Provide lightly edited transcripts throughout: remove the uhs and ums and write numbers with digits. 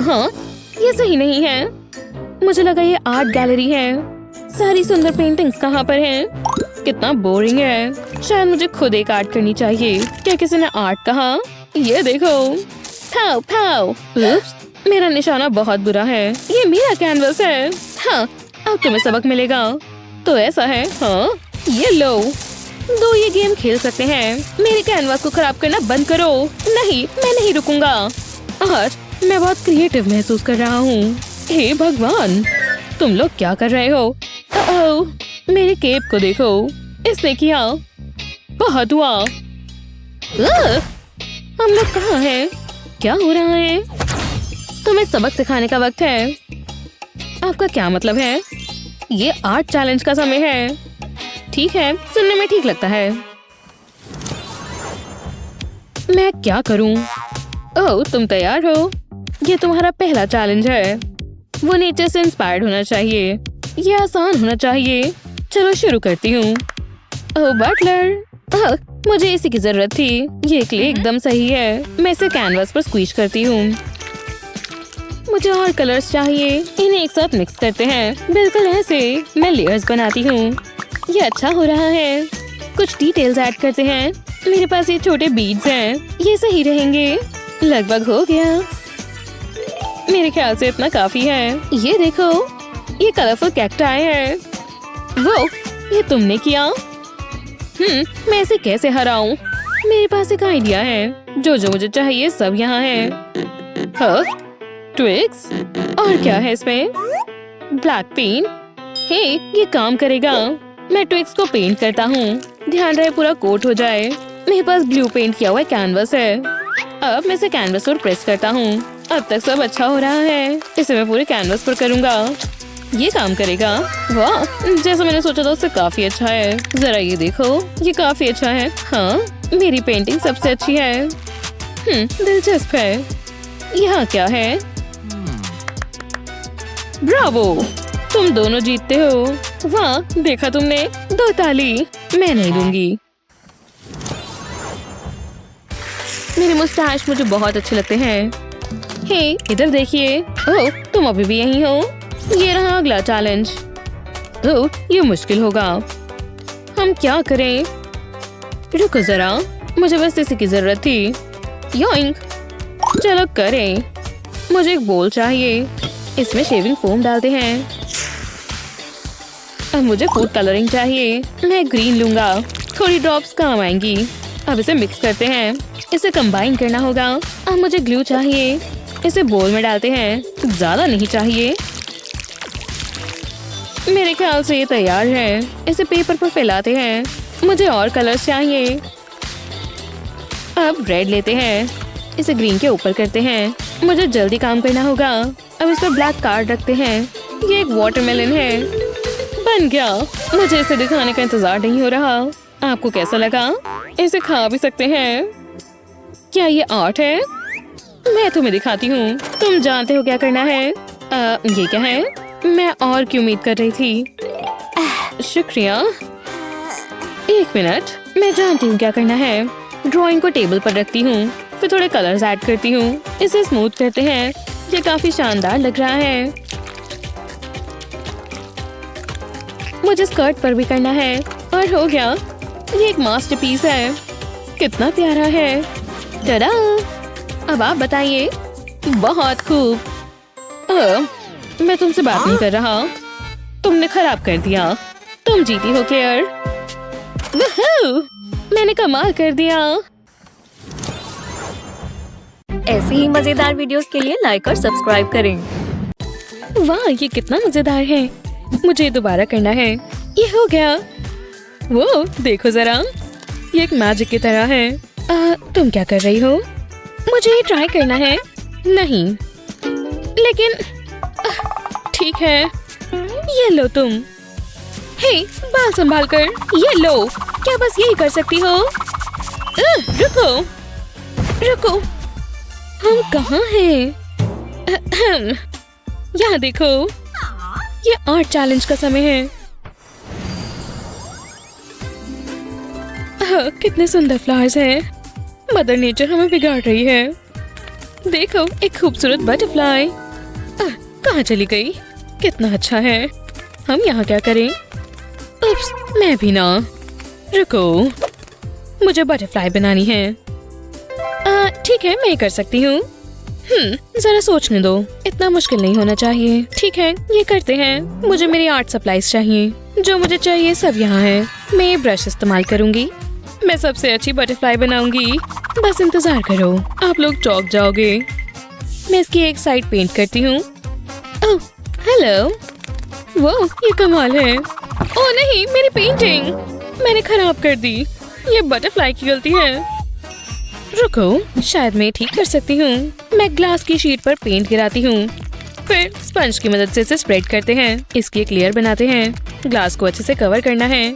हाँ, ये सही नहीं है। मुझे लगा ये आर्ट गैलरी है। सारी सुंदर पेंटिंग्स कहाँ पर हैं? कितना बोरिंग है। शायद मुझे खुद एक आर्ट करनी चाहिए। क्या किसी ने आर्ट कहा? ये देखो। फाओ फाओ। उप्स, मेरा निशाना बहुत बुरा है। ये मेरा कैनवस है। हाँ, अब तुम्हें सबक मिलेगा। तो ऐसा है। हाँ, ये लो। दो ये गेम खेल सकते हैं। मेरे कैनवास को खराब करना बंद करो। नहीं, मैं नहीं रुकूंगा। आज मैं बहुत क्रिएटिव महसूस कर रहा हूँ। हे भगवान, तुम लोग क्या कर रहे हो? ओह, मेरे केप को देखो। इसने किया। बहुत हुआ। हम लोग कहाँ हैं? क्या हो रहा है? तुम्हें सबक सिखाने का वक्त है। आपका क्या मतलब है? ये आर्ट चैलेंज का समय है। ठीक है, सुनने में ठीक लगता है। मैं क्या करूं? ओह, तुम तैयार हो? ये तुम्हारा पहला चैलेंज है। वो नेचर से इंस्पायर्ड होना चाहिए। ये आसान होना चाहिए। चलो शुरू करती हूँ। ओह बटलर, मुझे इसी की जरूरत थी। ये क्ले एकदम सही है। मैं इसे कैनवास पर स्क्वीज करती हूँ। मुझे और कलर्स चाहिए। इन्हें एक साथ मिक्स करते हैं। बिल्कुल ऐसे। मैं लेयर्स बनाती हूँ। ये अच्छा हो रहा है। कुछ डिटेल्स ऐड करते हैं। मेरे पास ये छोटे बीड्स हैं। ये सही रहेंगे। लगभग हो गया। मेरे ख्याल से इतना काफी है। ये देखो, ये कलरफुल कैक्टाई है। वो, ये तुमने किया? मैं इसे कैसे हराऊं? मेरे पास एक आइडिया है। जो मुझे चाहिए सब यहाँ है। हाँ, ट्विक्स। और क्या है इसमें? Black paint. हे, ये काम करेगा। मैं ट्विक्स को पेंट करता हूँ। ध्यान रहे पूरा कोट हो जाए। मेरे पास ब्लू पेंट किया हुआ कैनवस है। अब मैं इसे कैनवस पर प्रेस करता हूँ। अब तक सब अच्छा हो रहा है। इसे मैं पूरे कैनवस पर करूँगा। ये काम करेगा। वाह, जैसा मैंने सोचा था उससे काफी अच्छा है। जरा ये देखो, ये काफी अच्छा है। हाँ, मेरी पेंटिंग सबसे अच्छी है। दिलचस्प है। यहाँ क्या है? ब्रावो, तुम दोनों जीतते हो। वाह, देखा तुमने? 2 ताली। मैं नहीं दूंगी। मेरे मुस्टैच मुझे बहुत अच्छे लगते हैं। हे, इधर देखिए। ओह, तुम अभी भी यहीं हो? ये रहा अगला चैलेंज। ओह, ये मुश्किल होगा। हम क्या करें? रुको जरा, मुझे बस इसी की जरूरत थी। योइंक। चलो करें। मुझे एक बोल चाहिए। इसमें शेविंग फोम डालते हैं। अब मुझे फूड कलरिंग चाहिए। मैं ग्रीन लूंगा। थोड़ी ड्रॉप्स काम आएंगी। अब इसे मिक्स करते हैं। इसे कंबाइन करना होगा। अब मुझे ग्लू चाहिए। इसे बोल में डालते हैं। ज्यादा नहीं चाहिए। मेरे ख्याल से ये तैयार है। इसे पेपर पर फैलाते हैं। मुझे और कलर्स चाहिए। अब रेड लेते हैं। इसे ग्रीन के ऊपर करते हैं। मुझे जल्दी काम करना होगा। अब इस पर ब्लैक कार्ड रखते हैं। ये एक वाटरमेलन है। बन गया। मुझे इसे दिखाने का इंतजार नहीं हो रहा। आपको कैसा लगा? इसे खा भी सकते हैं। क्या ये आर्ट है? मैं तुम्हें दिखाती हूँ। तुम जानते हो क्या करना है? ये क्या है? मैं और की उम्मीद कर रही थी। शुक्रिया। एक मिनट, मैं जानती हूँ क्या करना है। ड्राइंग को टेबल पर रखती हूँ। फिर थोड़े कलर्स ऐड करती हूँ। इसे स्मूथ करते हैं। ये काफी शानदार लग रहा है। मुझे स्कर्ट पर भी करना है। और हो गया। ये एक मास्टरपीस है। कितना प्यारा है। टडा! अब आप बताइए। बहुत खूब। मैं तुमसे बात नहीं कर रहा। तुमने खराब कर दिया। तुम जीती हो क्लेयर। वूहू! मैंने कमाल कर दिया। ऐसी ही मजेदार वीडियोस के लिए लाइक और सब्सक्राइब करें। वाह, ये कितना मजेदार है। मुझे दोबारा करना है। ये हो गया। वो देखो जरा, ये एक मैजिक की तरह है। तुम क्या कर रही हो? मुझे ये ट्राई करना है। नहीं, लेकिन ठीक है। ये लो तुम। हे, बाल संभाल कर। ये लो। क्या बस यही कर सकती हो? रुको, रुको। हम कहाँ हैं? यहाँ देखो। ये आर्ट चैलेंज का समय है। कितने सुंदर फ्लावर्स हैं। मदर नेचर हमें बिगाड़ रही है। देखो एक खूबसूरत बटरफ्लाई। कहाँ चली गई? कितना अच्छा है। हम यहाँ क्या करें? उप्स, मैं भी ना। रुको, मुझे बटरफ्लाई बनानी है। ठीक है, मैं कर सकती हूँ। जरा सोचने दो, इतना मुश्किल नहीं होना चाहिए। ठीक है, ये करते हैं। मुझे मेरी आर्ट सप्लाईज चाहिए। जो मुझे चाहिए सब यहाँ है। मैं ये ब्रश इस्तेमाल करूँगी। मैं सबसे अच्छी बटरफ्लाई बनाऊंगी। बस इंतजार करो, आप लोग चौंक जाओगे। मैं इसकी एक साइड पेंट करती हूँ। ओह, हेलो। वो ये कमाल है। ओह नहीं, मेरी पेंटिंग मैंने खराब कर दी। ये बटरफ्लाई की गलती है। रुको, शायद मैं ठीक कर सकती हूँ। मैं ग्लास की शीट पर पेंट गिराती हूँ। फिर स्पंज की मदद से इसे स्प्रेड करते हैं। इसकी एक लेयर बनाते हैं। ग्लास को अच्छे से कवर करना है।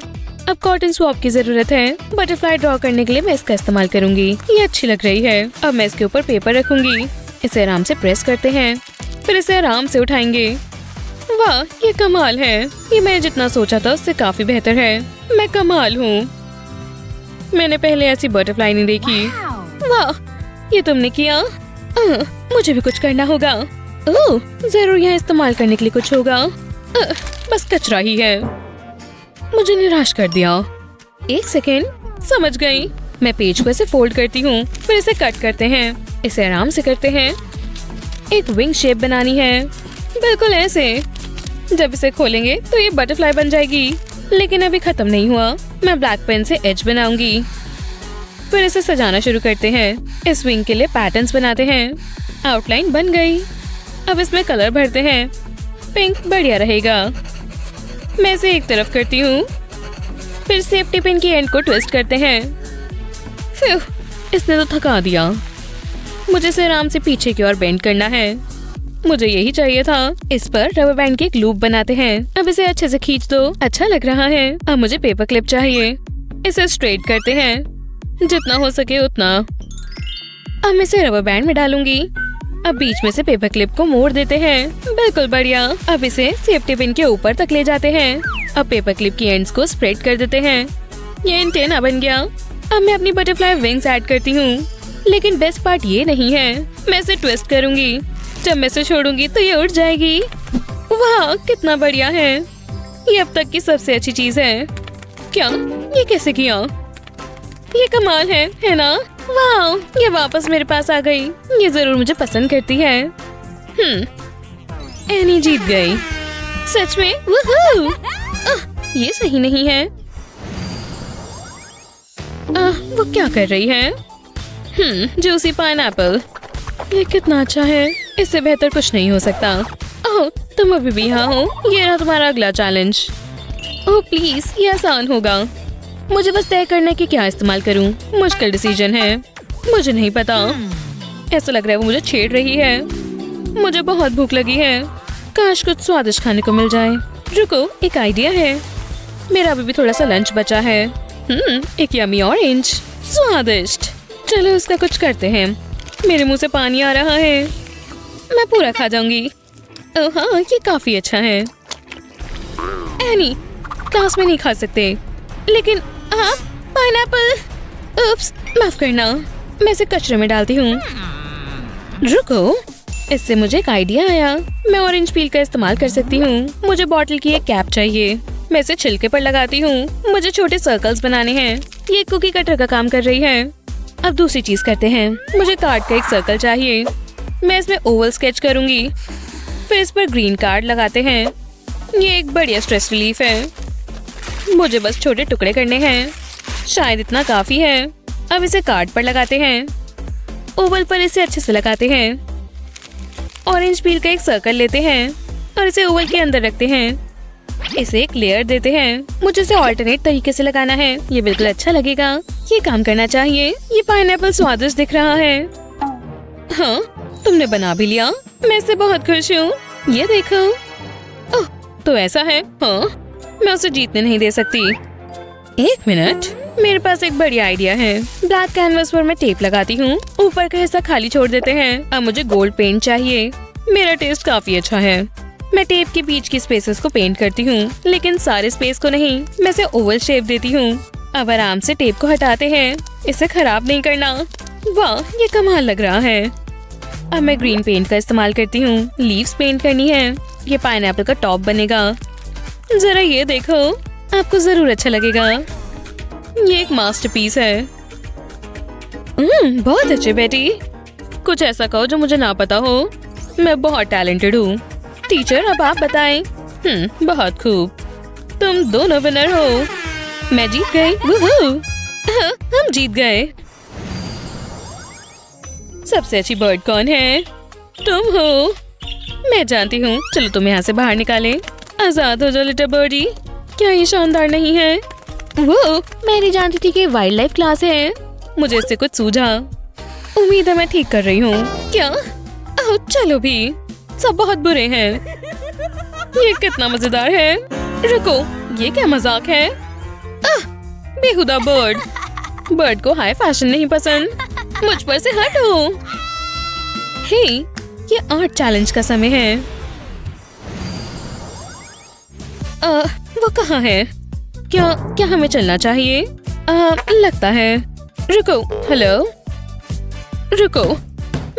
अब कॉटन स्वॉप की जरूरत है। बटरफ्लाई ड्रॉ करने के लिए मैं इसका इस्तेमाल करूंगी। ये अच्छी लग रही है। अब मैं इसके ऊपर पेपर रखूंगी। इसे आराम से प्रेस करते हैं। फिर इसे आराम से उठाएंगे। वाह, ये कमाल है। ये मैंने जितना सोचा था उससे काफी बेहतर है। मैं कमाल हूँ। मैंने पहले ऐसी बटरफ्लाई नहीं देखी। वाह, ये तुमने किया। मुझे भी कुछ करना होगा। ओह, जरूर यहाँ इस्तेमाल करने के लिए कुछ होगा। बस कचरा ही है। मुझे निराश कर दिया। एक सेकेंड, समझ गई। मैं पेज को ऐसे फोल्ड करती हूँ। फिर इसे कट करते हैं। इसे आराम से करते हैं। एक विंग शेप बनानी है, बिल्कुल ऐसे। जब इसे खोलेंगे तो ये बटरफ्लाई बन जाएगी। लेकिन अभी खत्म नहीं हुआ। मैं ब्लैक पेन से एज बनाऊंगी। फिर इसे सजाना शुरू करते हैं। इस विंग के लिए पैटर्न्स बनाते हैं। आउटलाइन बन गई। अब इसमें कलर भरते हैं। पिंक बढ़िया रहेगा। मैं इसे एक तरफ करती हूँ। फिर सेफ्टी पिन की एंड को ट्विस्ट करते हैं। फिर इसने तो थका दिया। मुझे इसे आराम से पीछे की ओर बेंड करना है। मुझे यही चाहिए था। इस पर रबर बैंड की एक लूप बनाते हैं। अब इसे अच्छे से खींच दो। अच्छा लग रहा है। अब मुझे पेपर क्लिप चाहिए। इसे स्ट्रेट करते हैं, जितना हो सके उतना। अब मैं इसे रबर बैंड में डालूंगी। अब बीच में से पेपर क्लिप को मोड़ देते हैं। बिल्कुल बढ़िया। अब इसे सेफ्टी पिन के ऊपर तक ले जाते हैं। अब पेपर क्लिप की एंड्स को स्प्रेड कर देते हैं। ये एंटेना बन गया। अब मैं अपनी बटरफ्लाई विंग्स ऐड करती हूँ। लेकिन बेस्ट पार्ट ये नहीं है। मैं इसे ट्विस्ट करूंगी। जब मैं इसे छोड़ूंगी तो ये उड़ जाएगी। वाह, कितना बढ़िया है। ये अब तक की सबसे अच्छी चीज है। क्या? ये कैसे किया? ये कमाल है ना? वाह, ये वापस मेरे पास आ गई। ये जरूर मुझे पसंद करती है। एनी जीत गई। सच में? वूहू! ये सही नहीं है। वो क्या कर रही है? Juicy pineapple. ये कितना अच्छा है। इससे बेहतर कुछ नहीं हो सकता। ओह, तुम अभी भी यहाँ हो। ये रहा तुम्हारा अगला चैलेंज। ओह प्लीज, ये आसान होगा। मुझे बस तय करना है कि क्या इस्तेमाल करूं। मुश्किल डिसीजन है। मुझे नहीं पता। ऐसा लग रहा है वो मुझे छेड़ रही है। मुझे बहुत भूख लगी है। काश कुछ स्वादिष्ट खाने को मिल जाए। रुको, एक आइडिया है। मेरा अभी भी थोड़ा सा लंच बचा है। एक यमी ऑरेंज। स्वादिष्ट। चलो उसका कुछ करते हैं। मेरे मुंह से पानी आ रहा है। मैं पूरा खा जाऊंगी। ओह हाँ, ये काफी अच्छा है। एनी, क्लास में नहीं खा सकते। लेकिन आप पाइनएप्पल। उप्स, माफ करना। मैं इसे कचरे में डालती हूँ। रुको, इससे मुझे एक आइडिया आया। मैं ऑरेंज पील का इस्तेमाल कर सकती हूँ। मुझे बॉटल की एक कैप चाहिए। मैं इसे छिलके पर लगाती हूँ। मुझे छोटे सर्कल्स बनाने हैं। ये कुकी कटर का काम कर रही है। अब दूसरी चीज करते हैं। मुझे कार्ड का एक सर्कल चाहिए। मैं इसमें ओवल स्केच करूंगी। फिर इस पर ग्रीन कार्ड लगाते हैं। ये एक बढ़िया स्ट्रेस रिलीफ है। मुझे बस छोटे टुकड़े करने हैं। शायद इतना काफी है। अब इसे कार्ड पर लगाते हैं। ओवल पर इसे अच्छे से लगाते हैं। ऑरेंज पील का एक सर्कल लेते हैं और इसे ओवल के अंदर रखते हैं। इसे एक लेयर देते हैं। मुझे इसे ऑल्टरनेट तरीके से लगाना है। ये बिल्कुल अच्छा लगेगा। ये काम करना चाहिए। ये पाइनएप्पल स्वादिष्ट दिख रहा है। हाँ, तुमने बना भी लिया। मैं इससे बहुत खुश हूँ। ये देखो। ओह, तो ऐसा है। हाँ, मैं उसे जीतने नहीं दे सकती। एक मिनट, मेरे पास एक बढ़िया आइडिया है। ब्लैक कैनवस पर मैं टेप लगाती हूँ। ऊपर का हिस्सा खाली छोड़ देते हैं। अब मुझे गोल्ड पेंट चाहिए। मेरा टेस्ट काफी अच्छा है। मैं टेप के बीच की स्पेसेस को पेंट करती हूँ, लेकिन सारे स्पेस को नहीं। मैं इसे ओवल शेप देती हूँ। अब आराम से टेप को हटाते हैं। इसे खराब नहीं करना। वाह, ये कमाल लग रहा है। अब मैं ग्रीन पेंट का इस्तेमाल करती हूँ। लीव्स पेंट करनी है। ये पाइनएप्पल का टॉप बनेगा। जरा ये देखो, आपको जरूर अच्छा लगेगा। ये एक मास्टरपीस है। बहुत अच्छे बेटी। कुछ ऐसा कहो जो मुझे ना पता हो। मैं बहुत टैलेंटेड हूँ। टीचर अब आप बताएं। बहुत खूब। तुम दोनों विनर हो। मैं जीत गई। वूहू। हम जीत गए। सबसे अच्छी बर्ड कौन है? तुम हो। मैं जानती हूँ। चलो तुम यहाँ से बाहर निकालें। आजाद हो जाओ लिटिल बर्डी। क्या ये शानदार नहीं है? वो मैं नहीं जानती थी कि वाइल्ड लाइफ क्लास है। मुझे इससे कुछ सूझा। उम्मीद है मैं ठीक कर रही हूँ। क्या? ओह, चलो भी। सब बहुत बुरे हैं। ये कितना मजेदार है। रुको, ये क्या मजाक है? बेहुदा बर्ड को हाई फैशन नहीं पसंद। मुझ पर से हटो। हे, ये आर्ट चैलेंज का समय है। वो कहाँ है? क्या हमें चलना चाहिए? लगता है। रुको, हेलो। रुको,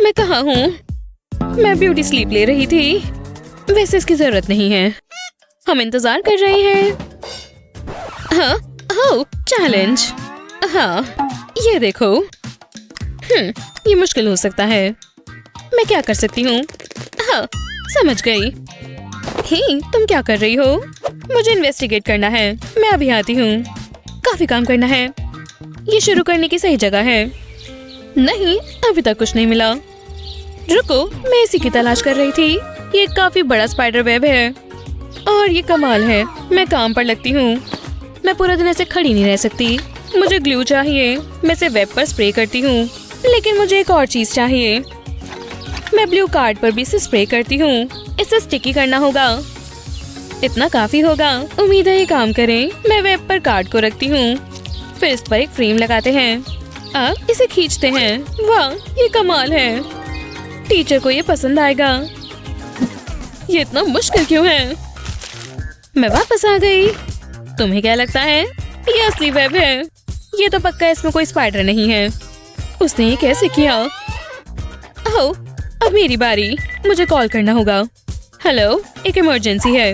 मैं कहाँ हूँ? मैं ब्यूटी स्लीप ले रही थी। वैसे इसकी जरूरत नहीं है। हम इंतजार कर रहे हैं। हाँ, ओह, चैलेंज। हाँ, ये देखो। ये मुश्किल हो सकता है। मैं क्या कर सकती हूँ? हाँ, समझ गई। हे, तुम क्या कर रही हो? मुझे इन्वेस्टिगेट करना है। मैं अभी आती हूँ। काफी काम करना है। ये शुरू करने की सही जगह है। नहीं, अभी तक कुछ नहीं मिला। रुको, मैं इसी की तलाश कर रही थी। ये काफी बड़ा स्पाइडर वेब है और ये कमाल है। मैं काम पर लगती हूँ। मैं पूरा दिन ऐसे खड़ी नहीं रह सकती। मुझे ग्लू चाहिए। मैं इसे वेब पर स्प्रे करती हूँ, लेकिन मुझे एक और चीज चाहिए। मैं ब्लू कार्ड पर भी इसे स्प्रे करती हूँ। इसे स्टिकी करना होगा। इतना काफी होगा। उम्मीद है ये काम करे। मैं वेब पर कार्ड को रखती हूँ, फिर इस पर एक फ्रेम लगाते हैं। अब इसे खींचते हैं। वाह, ये कमाल है। टीचर को ये पसंद आएगा। ये इतना मुश्किल क्यों है? मैं वापस आ गई। तुम्हें क्या लगता है? ये असली वेब है। ये तो पक्का इसमें कोई स्पाइडर नहीं है। उसने ये कैसे किया? ओह, अब मेरी बारी। मुझे कॉल करना होगा। हेलो, एक इमरजेंसी है।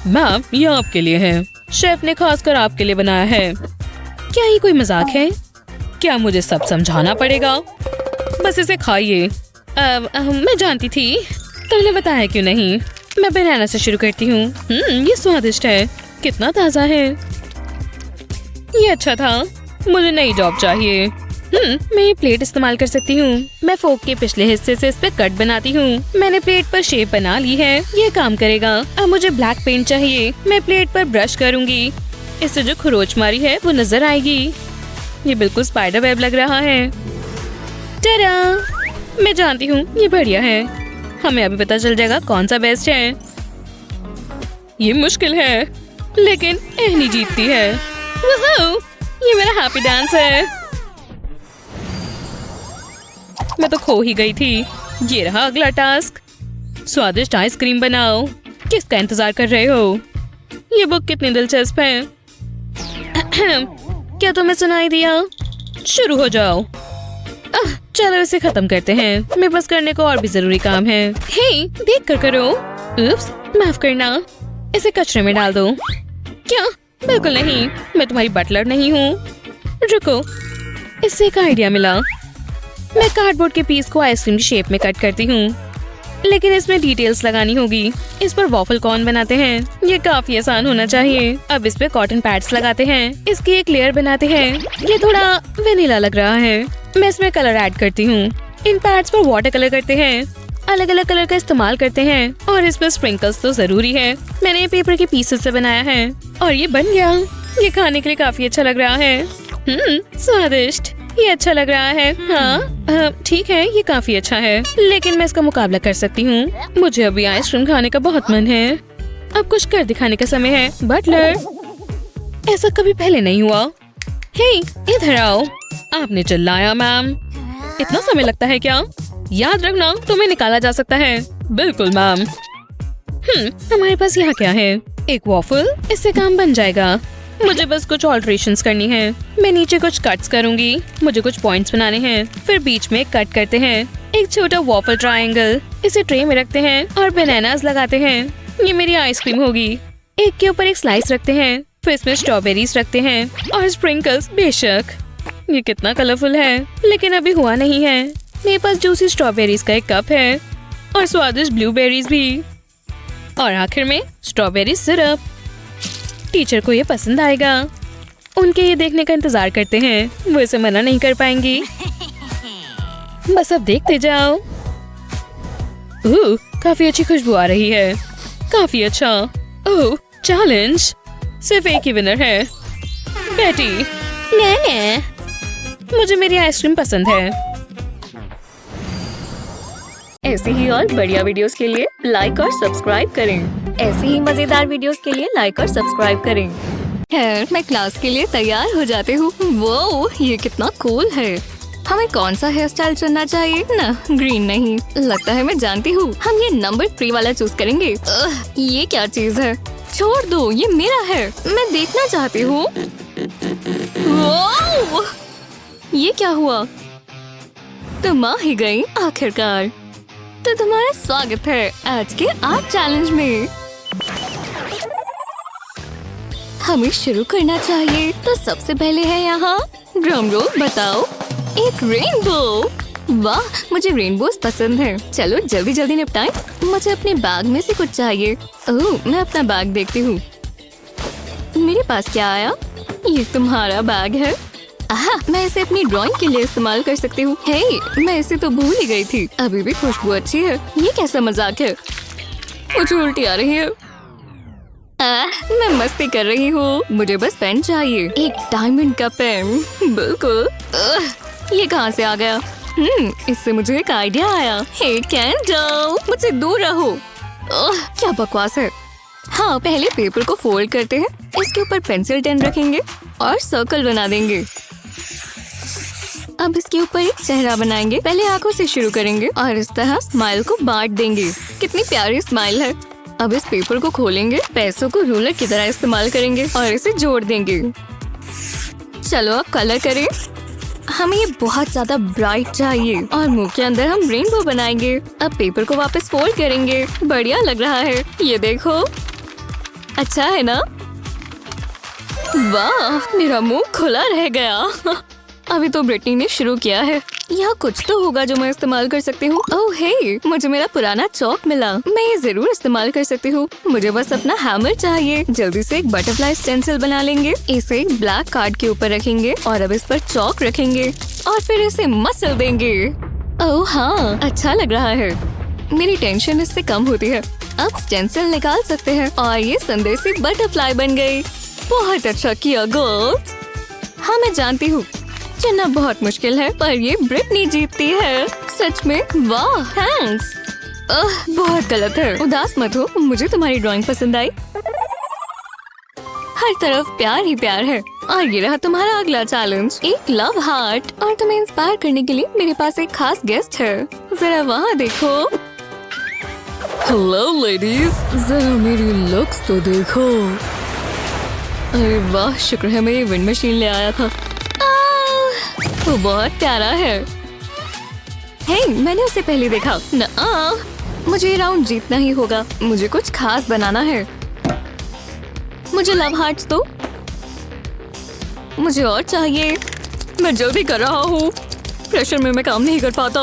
मैम, ये आपके लिए है। शेफ ने खासकर आपके लिए बनाया है। क्या ये कोई मजाक है? क्या मुझे सब समझाना पड़ेगा? बस इसे खाइए। मैं जानती थी। तुमने बताया क्यों नहीं? मैं बनाना से शुरू करती हूँ। ये स्वादिष्ट है। कितना ताज़ा है। ये अच्छा था। मुझे नई जॉब चाहिए। मैं ये प्लेट इस्तेमाल कर सकती हूँ। मैं फोक के पिछले हिस्से से इस पे कट बनाती हूँ। मैंने प्लेट पर शेप बना ली है। ये काम करेगा। अब मुझे ब्लैक पेंट चाहिए। मैं प्लेट पर ब्रश करूँगी। इससे जो खरोचमारी है वो नजर आएगी। ये बिल्कुल स्पाइडर वेब लग रहा है। टडा! मैं जानती हूँ, ये बढ़िया है। हमें अभी पता चल जाएगा कौन सा बेस्ट है। ये मुश्किल है, लेकिन एहनी जीतती है। वूहू! ये मेरा हैप्पी डांस है। मैं तो खो ही गई थी। ये रहा अगला टास्क। स्वादिष्ट आइसक्रीम बनाओ। किसका इंतजार कर रहे हो? ये बुक कितनी दिलचस्प है। क्या तुम्हें सुनाई दिया? शुरू हो जाओ। चलो इसे खत्म करते हैं। मेरे पास करने को और भी जरूरी काम है। हे, देख कर करो। उप्स, माफ करना। इसे कचरे में डाल दो। क्या? बिल्कुल नहीं। मैं तुम्हारी बटलर नहीं हूँ। रुको, इससे एक आइडिया मिला। मैं कार्डबोर्ड के पीस को आइसक्रीम की शेप में कट करती हूँ, लेकिन इसमें डिटेल्स लगानी होगी। इस पर वॉफल कॉर्न बनाते हैं। ये काफी आसान होना चाहिए। अब इस पे कॉटन पैड्स लगाते हैं। इसकी एक लेयर बनाते हैं। ये थोड़ा वेनिला लग रहा है। मैं इसमें कलर ऐड करती हूँ। इन पैड्स पर वाटर कलर करते हैं। अलग अलग कलर का इस्तेमाल करते हैं और इस पर स्प्रिंकल्स तो जरूरी है। मैंने ये पेपर के पीसेस से बनाया है और ये बन गया। ये खाने के लिए काफी अच्छा लग रहा है। स्वादिष्ट। ये अच्छा लग रहा है। हाँ, ठीक है, ये काफी अच्छा है, लेकिन मैं इसका मुकाबला कर सकती हूँ। मुझे अभी आइसक्रीम खाने का बहुत मन है। अब कुछ कर दिखाने का समय है। बटलर, ऐसा कभी पहले नहीं हुआ। हे, इधर आओ। आपने चिल्लाया मैम। इतना समय लगता है क्या? याद रखना, तुम्हें निकाला जा सकता है। बिल्कुल मैम। हमारे पास यहाँ क्या है? एक वॉफल। इससे काम बन जाएगा। मुझे बस कुछ ऑल्ट्रेशंस करनी है। मैं नीचे कुछ कट्स करूंगी। मुझे कुछ पॉइंट्स बनाने हैं। फिर बीच में कट करते हैं। एक छोटा वॉफल ट्रायंगल, इसे ट्रे में रखते हैं और बनानास लगाते हैं। ये मेरी आइसक्रीम होगी। एक के ऊपर एक स्लाइस रखते हैं, फिर इसमें स्ट्रॉबेरीज रखते हैं और स्प्रिंकल्स। बेशक ये कितना कलरफुल है, लेकिन अभी हुआ नहीं है। मेरे पास जूसी स्ट्रॉबेरीज का एक कप है और स्वादिष्ट ब्लूबेरीज भी, और आखिर में स्ट्रॉबेरी सिरप। टीचर को ये पसंद आएगा। उनके ये देखने का इंतजार करते हैं, वो इसे मना नहीं कर पाएंगी। बस अब देखते जाओ। काफी अच्छी खुशबू आ रही है। काफी अच्छा। ओह, चैलेंज। सिर्फ एक ही विनर है, बेटी। ने मुझे मेरी आइसक्रीम पसंद है। ऐसे ही और बढ़िया वीडियोस के लिए लाइक और सब्सक्राइब करें। ऐसे ही मजेदार वीडियोस के लिए लाइक और सब्सक्राइब करें। खैर, मैं क्लास के लिए तैयार हो जाती हूँ। वो ये कितना कूल है। हमें कौन सा हेयर स्टाइल चुनना चाहिए? ना, ग्रीन नहीं। लगता है मैं जानती हूँ। हम ये नंबर 3 वाला चूज करेंगे। ये क्या चीज है? छोड़ दो, ये मेरा है। मैं देखना चाहती हूँ। ये क्या हुआ? तुम आ ही गई आखिरकार। तो तुम्हारा स्वागत है आज के आर्ट चैलेंज में। हमें शुरू करना चाहिए, तो सबसे पहले है यहाँ ड्रम रोल। बताओ। एक रेनबो। वाह, मुझे रेनबोस पसंद है। चलो जल्दी जल्दी निपटाएं। मुझे अपने बैग में से कुछ चाहिए। ओह, मैं अपना बैग देखती हूँ। मेरे पास क्या आया? ये तुम्हारा बैग है। मैं इसे अपनी ड्राइंग के लिए इस्तेमाल कर सकती हूँ। हे, मैं इसे तो भूल ही गई थी। अभी भी खुशबू अच्छी है। ये कैसा मजाक है? मुझे उल्टी आ रही है। मैं मस्ती कर रही हूँ। मुझे बस पेन चाहिए, एक डायमंड का पेन। बिल्कुल। ये कहाँ से आ गया? इससे मुझे एक आइडिया आया। हे कैंडल, मुझसे दूर रहो। क्या बकवास है। हाँ, पहले पेपर को फोल्ड करते हैं। इसके ऊपर पेंसिल पेन रखेंगे और सर्कल बना देंगे। अब इसके ऊपर एक चेहरा बनाएंगे। पहले आंखों से शुरू करेंगे और इस तरह स्माइल को बांट देंगे। कितनी प्यारी स्माइल है। अब इस पेपर को खोलेंगे, पैसों को रूलर की तरह इस्तेमाल करेंगे और इसे जोड़ देंगे। चलो अब कलर करें। हमें ये बहुत ज्यादा ब्राइट चाहिए और मुंह के अंदर हम रेनबो बनाएंगे। अब पेपर को वापस फोल्ड करेंगे। बढ़िया लग रहा है, ये देखो। अच्छा है ना? वाह, मेरा मुंह खुला रह गया। अभी तो ब्रिटनी ने शुरू किया है। यहाँ कुछ तो होगा जो मैं इस्तेमाल कर सकती हूँ। ओह हे, मुझे मेरा पुराना चौक मिला। मैं ये जरूर इस्तेमाल कर सकती हूँ। मुझे बस अपना हैमर चाहिए। जल्दी से एक बटरफ्लाई स्टेंसिल बना लेंगे। इसे एक ब्लैक कार्ड के ऊपर रखेंगे और अब इस पर चौक रखेंगे और फिर इसे मसल देंगे। ओह हाँ, अच्छा लग रहा है। मेरी टेंशन इससे कम होती है। अब स्टेंसिल निकाल सकते हैं और ये संदेशी बटरफ्लाई बन गई। बहुत अच्छा किया गर्ल्स। हाँ, मैं जानती हूँ चुनना बहुत मुश्किल है, पर ये ब्रिटनी जीतती है। सच में वाह, थैंक्स। बहुत गलत है। उदास मत हो, मुझे तुम्हारी ड्राइंग पसंद आई। हर तरफ प्यार ही प्यार है। और ये रहा तुम्हारा अगला चैलेंज, एक लव हार्ट। और तुम्हें इंस्पायर करने के लिए मेरे पास एक खास गेस्ट है। जरा वहाँ देखो। हेलो लेडीज, जरा मेरी लुक्स तो देखो। अरे वाह, शुक्र है मैं ये विंड मशीन ले आया था। वो बहुत प्यारा है। हे, मैंने उसे पहले देखा। मुझे राउंड जीतना ही होगा। मुझे कुछ खास बनाना है। मुझे लव हार्ट्स दो। मुझे और चाहिए। मैं जल्दी कर रहा हूँ। प्रेशर में मैं काम नहीं कर पाता।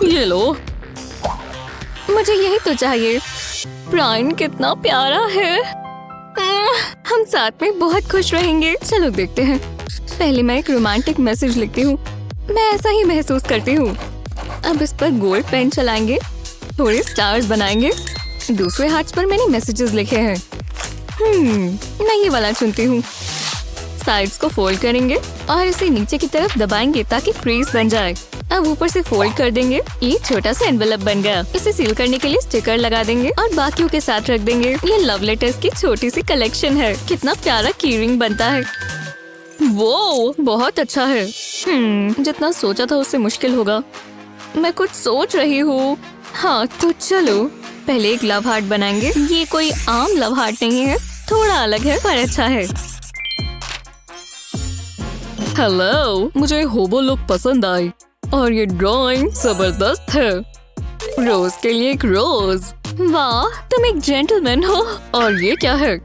ये लो। मुझे यही तो चाहिए। ब्रायन कितना प्यारा है। हम साथ में बहुत खुश रहेंगे। चलो देखते हैं। पहले मैं एक रोमांटिक मैसेज लिखती हूँ। मैं ऐसा ही महसूस करती हूँ। अब इस पर गोल्ड पेन चलाएंगे, थोड़े स्टार्स बनाएंगे। दूसरे हाथ पर मैंने मैसेजेस लिखे हैं। मैं ये वाला चुनती हूँ। साइड्स को फोल्ड करेंगे और इसे नीचे की तरफ दबाएंगे ताकि क्रीज बन जाए। अब ऊपर से फोल्ड कर देंगे। ये छोटा सा एनवेलप बन गया। इसे सील करने के लिए स्टिकर लगा देंगे और बाकियों के साथ रख देंगे। ये लव लेटर्स की छोटी सी कलेक्शन है। कितना प्यारा की रिंग बनता है। वो बहुत अच्छा है। जितना सोचा था उससे मुश्किल होगा। मैं कुछ सोच रही हूँ। हाँ, तो चलो पहले एक लव हार्ट बनाएंगे। ये कोई आम लव हार्ट नहीं है, थोड़ा अलग है पर अच्छा है। हेलो, मुझे होबो लुक पसंद आई। और ये ड्राइंग जबरदस्त है। रोज के लिए एक रोज। वाह, तुम एक जेंटलमैन हो। और ये क्या है?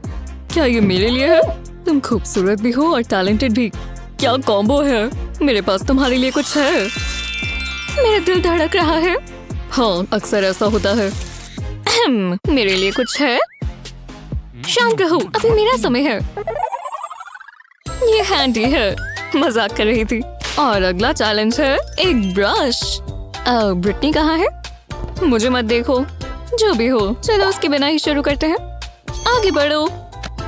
क्या ये मेरे लिए है? तुम खूबसूरत भी हो और टैलेंटेड भी। क्या कॉम्बो है। मेरे पास तुम्हारे लिए कुछ है। मेरा दिल धड़क रहा है। हाँ, अक्सर ऐसा होता है। मेरे लिए कुछ है? शांत रहो, अभी मेरा समय है। ये हैंडी है। मजाक कर रही थी। और अगला चैलेंज है एक ब्रश। ब्रिटनी कहाँ है? मुझे मत देखो। जो भी हो, चलो उसके बिना ही शुरू करते हैं। आगे बढ़ो,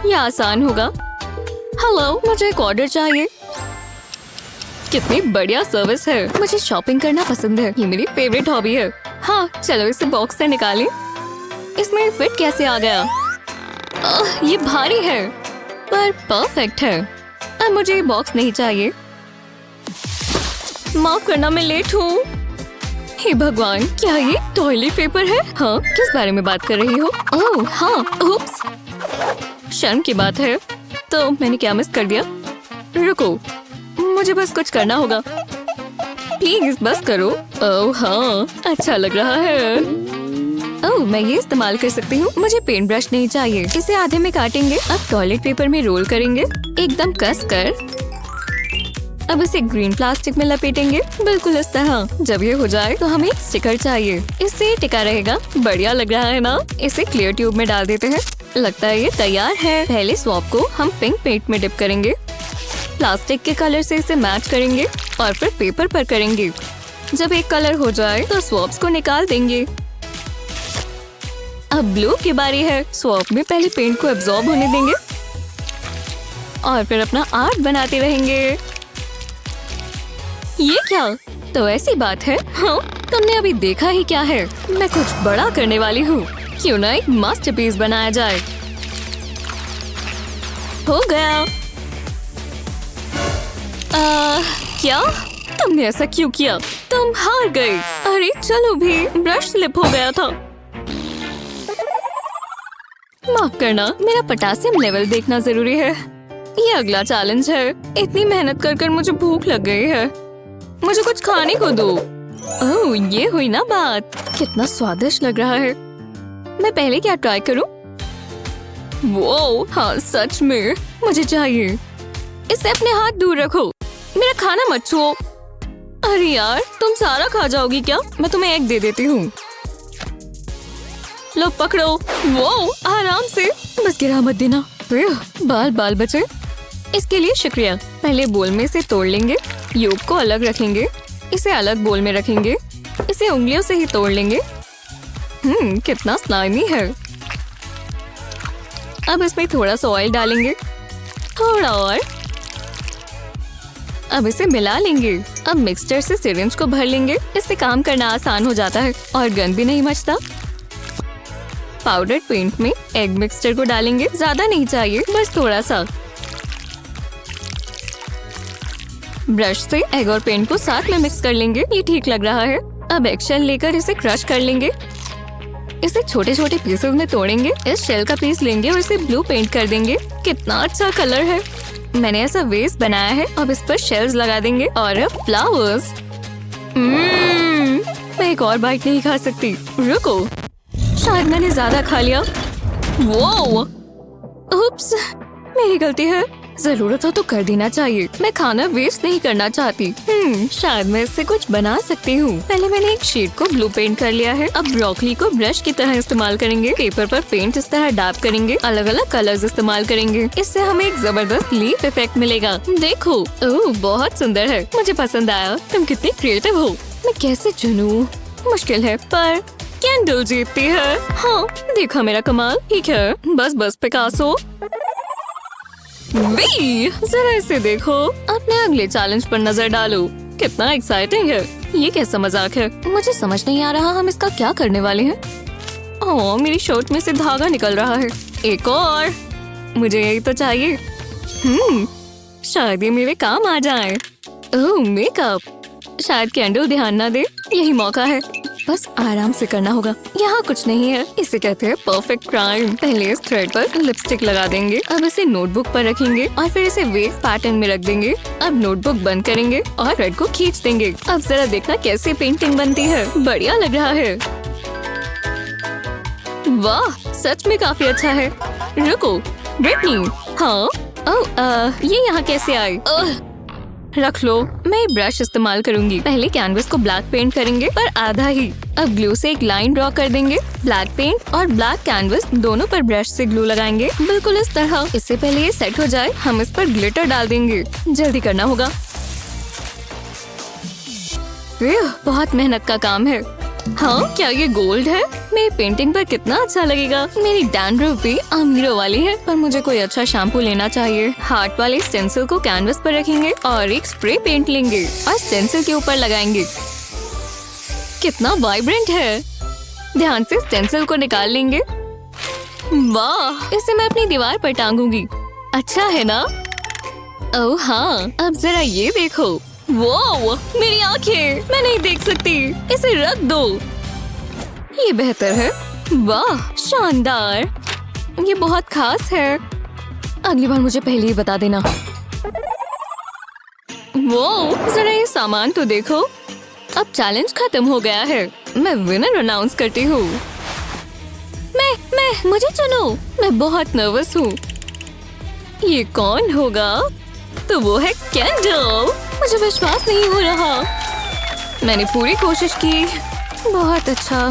यह आसान होगा। हेलो, मुझे एक ऑर्डर चाहिए। कितनी बढ़िया सर्विस है। मुझे शॉपिंग करना पसंद है। ये मेरी फेवरेट हॉबी है। हाँ, चलो इसे बॉक्स से निकालें। इसमें फिट कैसे आ गया? ये भारी है पर परफेक्ट है। अब मुझे ये बॉक्स नहीं चाहिए। माफ करना, मैं लेट हूँ। हे भगवान, क्या ये टॉयलेट पेपर है? हाँ, किस बारे में बात कर रही हो? ओह हाँ, उप्स। शर्म की बात है। तो मैंने क्या मिस कर दिया? रुको, मुझे बस कुछ करना होगा। प्लीज बस करो। ओह हाँ, अच्छा लग रहा है। ओह, मैं ये इस्तेमाल कर सकती हूँ। मुझे पेंट ब्रश नहीं चाहिए। इसे आधे में काटेंगे। अब टॉयलेट पेपर में रोल करेंगे एकदम कस कर। अब इसे ग्रीन प्लास्टिक में लपेटेंगे बिल्कुल इस तरह। जब ये हो जाए तो हमें एक स्टिकर चाहिए। इससे टिका रहेगा। बढ़िया लग रहा है ना? इसे क्लियर ट्यूब में डाल देते हैं। लगता है ये तैयार है। पहले स्वॉप को हम पिंक पेंट में डिप करेंगे। प्लास्टिक के कलर से इसे मैच करेंगे और फिर पेपर पर करेंगे। जब एक कलर हो जाए तो स्वॉप्स को निकाल देंगे। अब ब्लू की बारी है। स्वॉप में पहले पेंट को एब्जॉर्ब होने देंगे और फिर अपना आर्ट बनाते रहेंगे। ये क्या? तो ऐसी बात है। हाँ, तुमने अभी देखा ही क्या है। मैं कुछ बड़ा करने वाली हूँ। क्यों ना एक मास्टरपीस बनाया जाए। हो गया। क्या? तुमने ऐसा क्यों किया? तुम हार गए। अरे चलो भी, ब्रश स्लिप हो गया था। माफ करना, मेरा पोटेशियम लेवल देखना जरूरी है। ये अगला चैलेंज है। इतनी मेहनत कर कर मुझे भूख लग गई है। मुझे कुछ खाने को दो। ओह, ये हुई ना बात। कितना स्वादिष्ट लग रहा है। मैं पहले क्या ट्राई करूं? वो हाँ, सच में मुझे चाहिए। इससे अपने हाथ दूर रखो। मेरा खाना मत छुओ। अरे यार, तुम सारा खा जाओगी क्या? मैं तुम्हें एक दे देती हूँ। लो पकड़ो। वो आराम से, बस गिरा मत देना। बाल बाल बचे। इसके लिए शुक्रिया। पहले बोल में से तोड़ लेंगे। योग को अलग रखेंगे। इसे अलग बोल में रखेंगे। इसे उंगलियों से ही तोड़ लेंगे। कितना स्लाइमी है। अब इसमें थोड़ा सा ऑयल डालेंगे। थोड़ा और। अब इसे मिला लेंगे। अब मिक्सचर से सिरिंज को भर लेंगे। इससे काम करना आसान हो जाता है और गंद भी नहीं मचता। पाउडर पेंट में एग मिक्सचर को डालेंगे। ज्यादा नहीं चाहिए, बस थोड़ा सा। ब्रश से एग और पेंट को साथ में मिक्स कर लेंगे। ये ठीक लग रहा है। अब एग शेल लेकर इसे क्रश कर लेंगे। इसे छोटे छोटे पीसेस में तोड़ेंगे। इस शेल का पीस लेंगे और इसे ब्लू पेंट कर देंगे। कितना अच्छा कलर है। मैंने ऐसा वेस्ट बनाया है। अब इस पर शेल्स लगा देंगे और अब फ्लावर्स। मैं एक और बाइट नहीं खा सकती। रुको, शायद मैंने ज्यादा खा लिया। वो उप्स, मेरी गलती है। जरूरत हो तो कर देना चाहिए। मैं खाना वेस्ट नहीं करना चाहती। शायद मैं इससे कुछ बना सकती हूँ। पहले मैंने एक शीट को ब्लू पेंट कर लिया है। अब ब्रोकली को ब्रश की तरह इस्तेमाल करेंगे। पेपर पर पेंट इस तरह डैब करेंगे। अलग अलग कलर्स इस्तेमाल करेंगे। इससे हमें एक जबरदस्त लीफ इफेक्ट मिलेगा। देखो, ओह बहुत सुंदर है। मुझे पसंद आया। तुम कितनी क्रिएटिव हो। मैं कैसे चुनूं? मुश्किल है, पर कैंडल जीतती है। हाँ, देखा मेरा कमाल। ठीक है, बस बस पिकासो। जरा इसे देखो। अपने अगले चैलेंज पर नजर डालो। कितना एक्साइटिंग है। ये कैसा मजाक है? मुझे समझ नहीं आ रहा हम इसका क्या करने वाले हैं। ओह, मेरी शर्ट में से धागा निकल रहा है। एक और। मुझे यही तो चाहिए। शायद ये मेरे काम आ जाए। ओह, मेकअप। शायद कैंडल ध्यान ना दे। यही मौका है। बस आराम से करना होगा। यहाँ कुछ नहीं है, इसे कहते हैं परफेक्ट क्राइम। पहले इस थ्रेड पर लिपस्टिक लगा देंगे, अब इसे नोटबुक पर रखेंगे और फिर इसे वेव पैटर्न में रख देंगे। अब नोटबुक बंद करेंगे और थ्रेड को खींच देंगे। अब जरा देखना कैसे पेंटिंग बनती है, बढ़िया लग रहा है। वाह, सच में काफी अच्छा है। रुको, ब्रिटनी। हाँ, ये यहाँ कैसे आई? रख लो, मैं ब्रश इस्तेमाल करूंगी। पहले कैनवस को ब्लैक पेंट करेंगे, पर आधा ही। अब ग्लू से एक लाइन ड्रॉ कर देंगे। ब्लैक पेंट और ब्लैक कैनवस दोनों पर ब्रश से ग्लू लगाएंगे, बिल्कुल इस तरह। इससे पहले ये सेट हो जाए, हम इस पर ग्लिटर डाल देंगे। जल्दी करना होगा। बहुत मेहनत का काम है। हाँ, क्या ये गोल्ड है? मेरी पेंटिंग पर कितना अच्छा लगेगा। मेरी डैंड्रफ भी अमीरों वाली है, पर मुझे कोई अच्छा शैम्पू लेना चाहिए। हार्ट वाले स्टेंसिल को कैनवस पर रखेंगे और एक स्प्रे पेंट लेंगे और स्टेंसिल के ऊपर लगाएंगे। कितना वाइब्रेंट है। ध्यान से स्टेंसिल को निकाल लेंगे। वाह, इसे मैं अपनी दीवार पर टांगूंगी। अच्छा है ना? ओह हाँ, अब जरा ये देखो। वो मेरी आंखें, मैं नहीं देख सकती। इसे रख दो, ये बेहतर है। वाह, शानदार। ये बहुत खास है। अगली बार मुझे पहले ही बता देना। वो जरा ये सामान तो देखो। अब चैलेंज खत्म हो गया है। मैं विनर अनाउंस करती हूँ। मैं मुझे चुनो। मैं बहुत नर्वस हूँ। ये कौन होगा? तो वो है कैंडल। मुझे विश्वास नहीं हो रहा। मैंने पूरी कोशिश की। बहुत अच्छा।